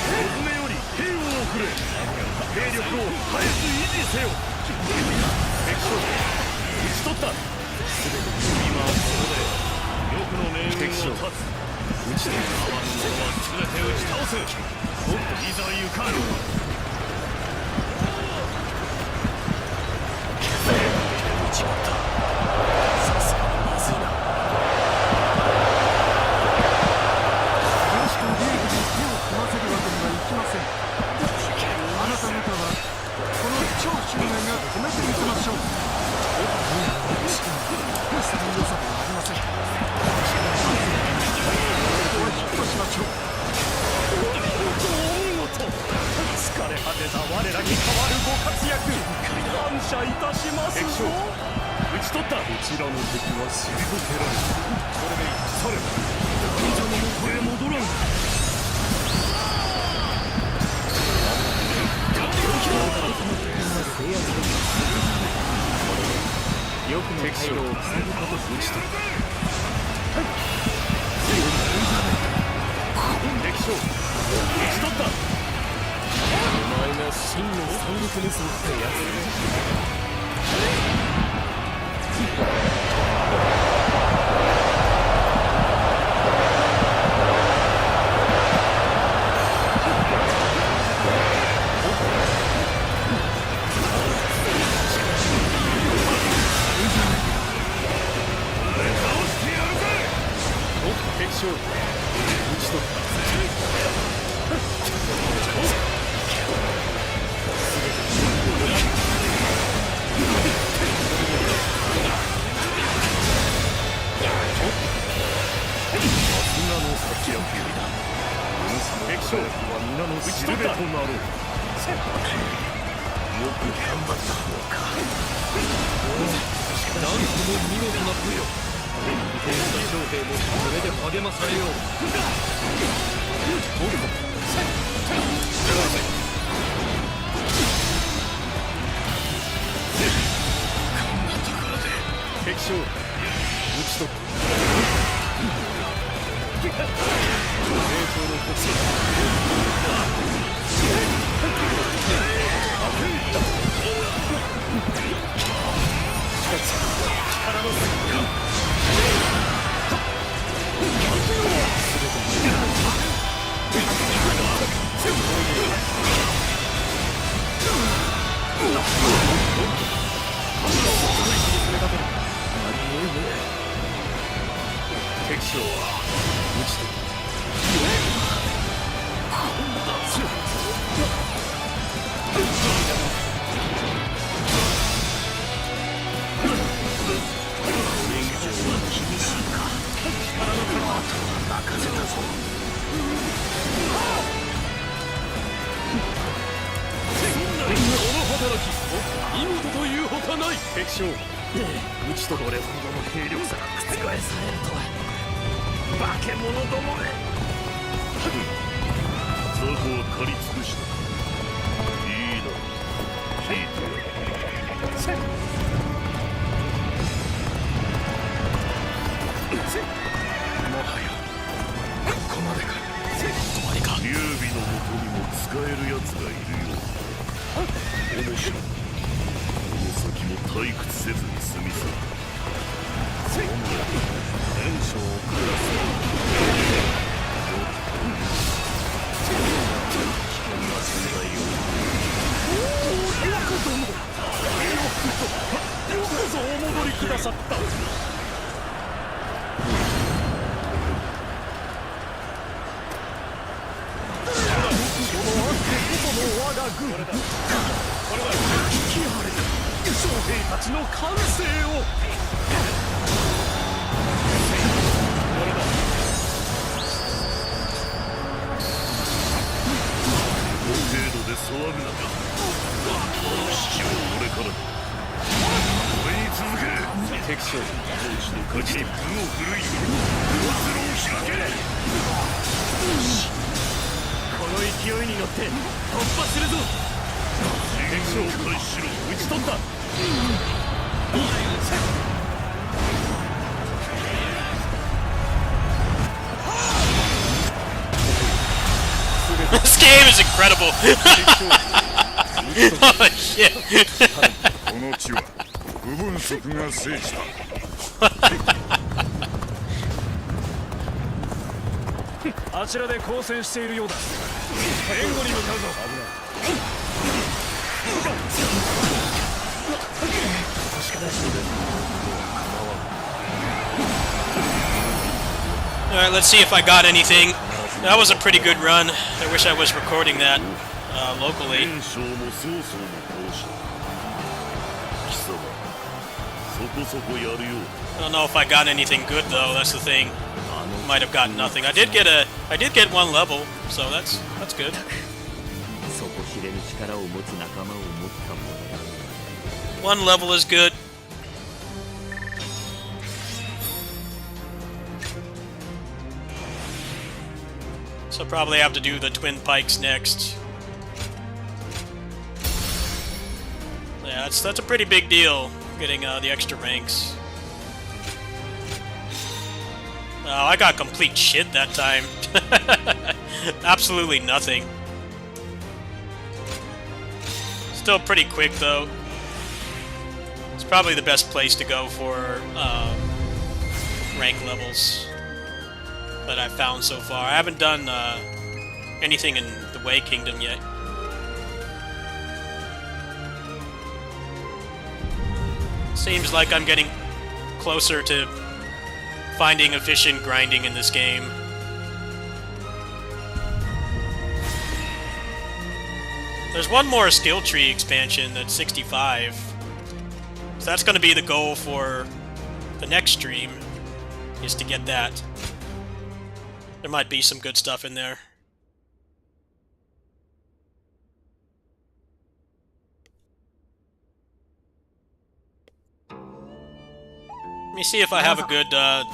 小爪より兵を送れ兵力を絶えず維持せよ敵将撃ち取った全て今はここで呂布の命運を断つ撃ち取る合わぬ者は全て撃ち倒せいざ行かぬ違ったさすがにまずいなよしくリーグに手を組ませるわけにはいきませんあなた方はこの超襲撃が止めてみせましょう武士の良さではありませんここはヒットしましょうお見事疲れ果てた我らに代わるご活躍感謝いたしますぞ討ち取ったこちらの敵は退けられたこれでされば神様もこへ戻らん
退路を塞ぐこと打ち取る。敵将打ち取った。お前が真の三陸無双ってやつ。敵将打ち取った。敵将は皆のすべとなろう。よく頑張った方か。なんとも見事なプレー。天下将兵もこれで励まされよう。こんなところで敵将打ち取った。名刀の国力の差敵将は打ち取った。見事というほかない。敵将打ち取これほどの兵力差が覆されるとは。化け物どもめ。雑魚は狩り尽くした。いいだろう。聞いてやる。もはやここまでか。劉備のもとにも使えるやつがいるよ。お主この先も退屈せずに済みさ。炎章を下す。危険な存在よ。よくぞお戻りくださった。我が軍これだ。引き荒れた将兵たちの完成を。これだ。この程度で騒ぐなか。この指揮は俺からだ。俺に続け。敵将同士の勝ちに分を振るい。上を開け。この勢いに乗って突破するぞ。敵将を開始しろ。打ち取った。
This game is incredible. Oh shit.
この地は不分則が制した。
あちらで交戦しているようだ。援護に向かうぞ。
Alright, let's see if I got anything. That was a pretty good run. I wish I was recording that locally. I don't know if I got anything good though. That's the thing. Might have gotten nothing. I did get one level, so that's good. One level is good. So probably have to do the twin pikes next. Yeah, that's a pretty big deal, getting the extra ranks. Oh, I got complete shit that time. Absolutely nothing. Still pretty quick, though. It's probably the best place to go for rank levels that I've found so far. I haven't done anything in the Way Kingdom yet. Seems like I'm getting closer to finding efficient grinding in this game. There's one more skill tree expansion that's 65. So that's going to be the goal for the next stream, is to get that. There might be some good stuff in there. Let me see if I have a good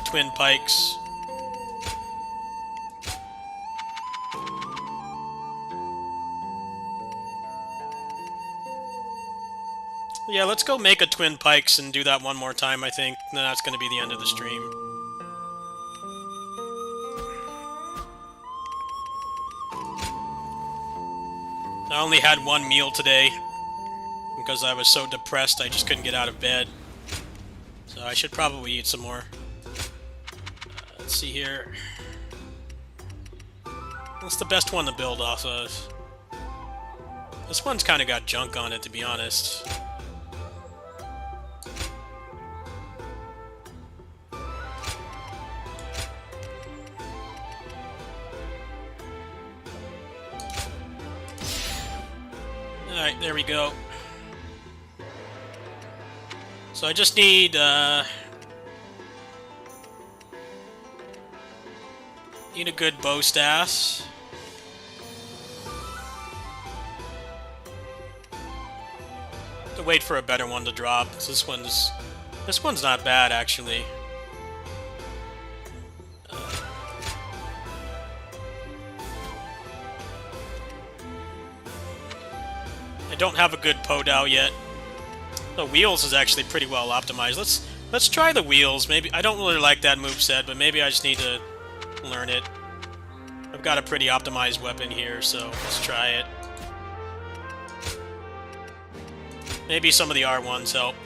twin pikes. Yeah, let's go make a twin pikes and do that one more time, I think. And then that's going to be the end of the stream. I only had one meal today because I was so depressed I just couldn't get out of bed. So I should probably eat some more. Let's see here. What's the best one to build off of? This one's kind of got junk on it, to be honest. Alright, there we go. So I just need, need a good bow staff. To wait for a better one to drop, 'cause this one's not bad, actually. I don't have a good Podao yet. The wheels is actually pretty well optimized. Let's try the wheels. Maybe I don't really like that moveset, but maybe I just need to learn it. I've got a pretty optimized weapon here, so let's try it. Maybe some of the R1s help.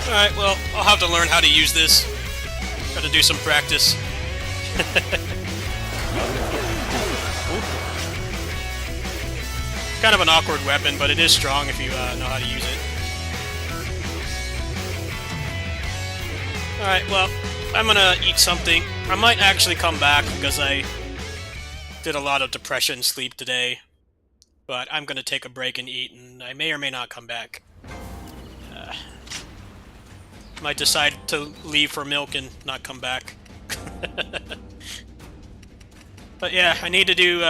Alright, well, I'll have to learn how to use this. Got to do some practice. Kind of an awkward weapon, but it is strong if you know how to use it. Alright, well, I'm gonna eat something. I might actually come back because I did a lot of depression sleep today. But I'm gonna take a break and eat, and I may or may not come back. Might decide to leave for milk and not come back. But yeah, I need to do,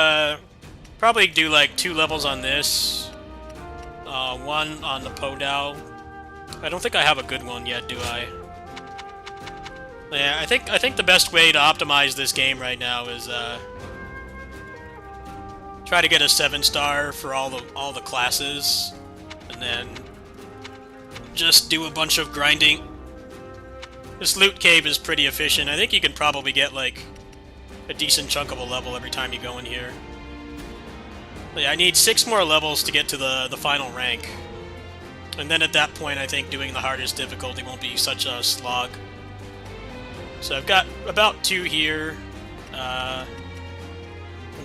probably do like 2 levels on this. 1 on the Podao. I don't think I have a good one yet, do I? Yeah, I think the best way to optimize this game right now is try to get a 7-star for all the classes, and then just do a bunch of grinding. This loot cave is pretty efficient. I think you can probably get like a decent chunk of a level every time you go in here. But yeah, I need 6 more levels to get to the final rank. And then at that point, I think doing the hardest difficulty won't be such a slog. So I've got about 2 here.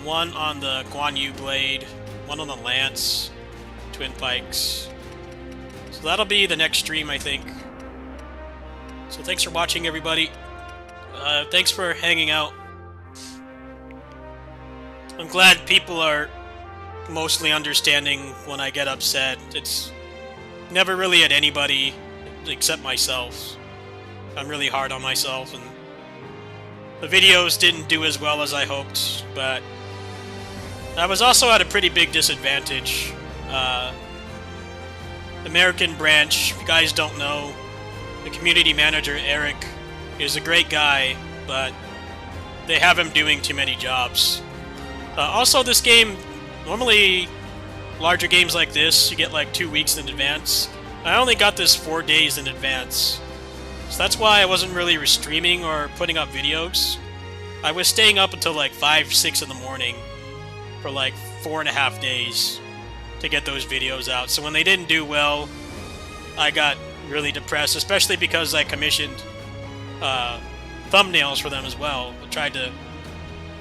1 on the Guan Yu Blade, 1 on the Lance, Twin Pikes. So that'll be the next stream, I think. So thanks for watching, everybody. Thanks for hanging out. I'm glad people are mostly understanding when I get upset. It's never really at anybody except myself. I'm really hard on myself, and the videos didn't do as well as I hoped, but I was also at a pretty big disadvantage. American branch, if you guys don't know, the community manager, Eric, is a great guy, but they have him doing too many jobs. Also, this game, normally larger games like this, you get like 2 weeks in advance. I only got this 4 days in advance. So that's why I wasn't really streaming or putting up videos. I was staying up until like 5, 6 in the morning for like 4.5 days to get those videos out. So when they didn't do well, I got really depressed, especially because I commissioned thumbnails for them as well. I tried to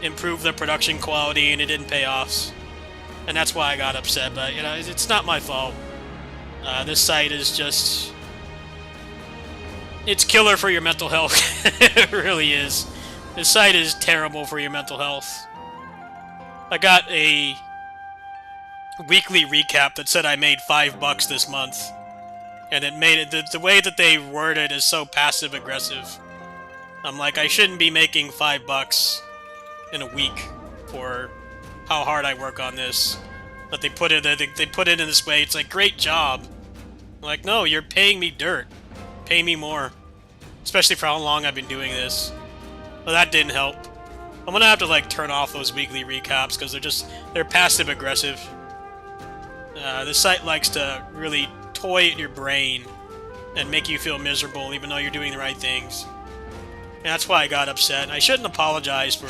improve the production quality and it didn't pay off. And that's why I got upset, but you know, it's not my fault. This site is just... it's killer for your mental health. It really is. This site is terrible for your mental health. I got a weekly recap that said I made $5 this month. And it made it... the way that they word it is so passive-aggressive. I'm like, I shouldn't be making $5 in a week for how hard I work on this. But they put it in this way. It's like, great job. I'm like, no, you're paying me dirt. Pay me more. Especially for how long I've been doing this. Well, that didn't help. I'm gonna have to like turn off those weekly recaps because they're passive aggressive. This site likes to really toy at your brain and make you feel miserable even though you're doing the right things. And that's why I got upset. I shouldn't apologize for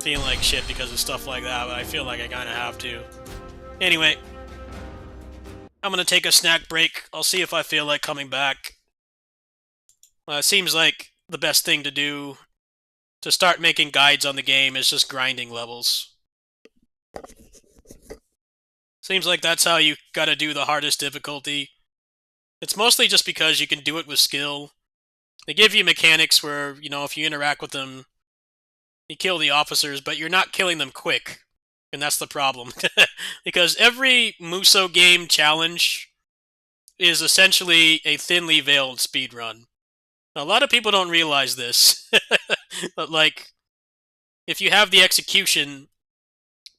feeling like shit because of stuff like that, but I feel like I kinda have to. Anyway, I'm gonna take a snack break. I'll see if I feel like coming back. It seems like the best thing to do to start making guides on the game is just grinding levels. Seems like that's how you gotta do the hardest difficulty. It's mostly just because you can do it with skill. They give you mechanics where, you know, if you interact with them, you kill the officers, but you're not killing them quick. And that's the problem. Because every Muso game challenge is essentially a thinly veiled speedrun. Now, a lot of people don't realize this. But, like, if you have the execution,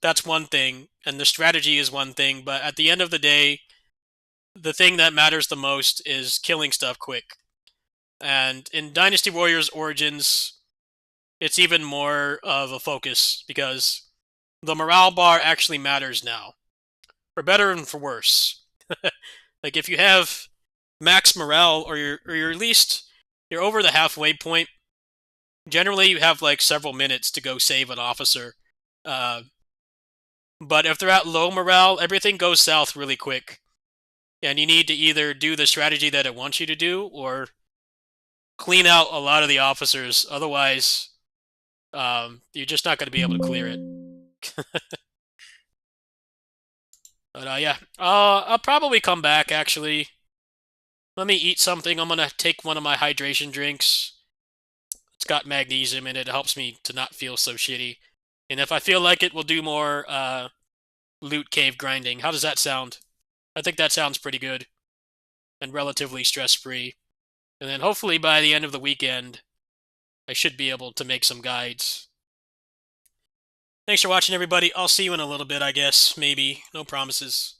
that's one thing, and the strategy is one thing, but at the end of the day, the thing that matters the most is killing stuff quick. And in Dynasty Warriors Origins, it's even more of a focus, because the morale bar actually matters now. For better and for worse. Like, if you have max morale, or you're at least... you're over the halfway point, generally you have like several minutes to go save an officer. But if they're at low morale, everything goes south really quick. And you need to either do the strategy that it wants you to do, or clean out a lot of the officers. Otherwise, you're just not going to be able to clear it. But yeah, I'll probably come back, actually. Let me eat something. I'm gonna take one of my hydration drinks. It's got magnesium in it. It helps me to not feel so shitty. And if I feel like it, we'll do more loot cave grinding. How does that sound? I think that sounds pretty good. And relatively stress-free. And then hopefully by the end of the weekend, I should be able to make some guides. Thanks for watching, everybody. I'll see you in a little bit, I guess. Maybe. No promises.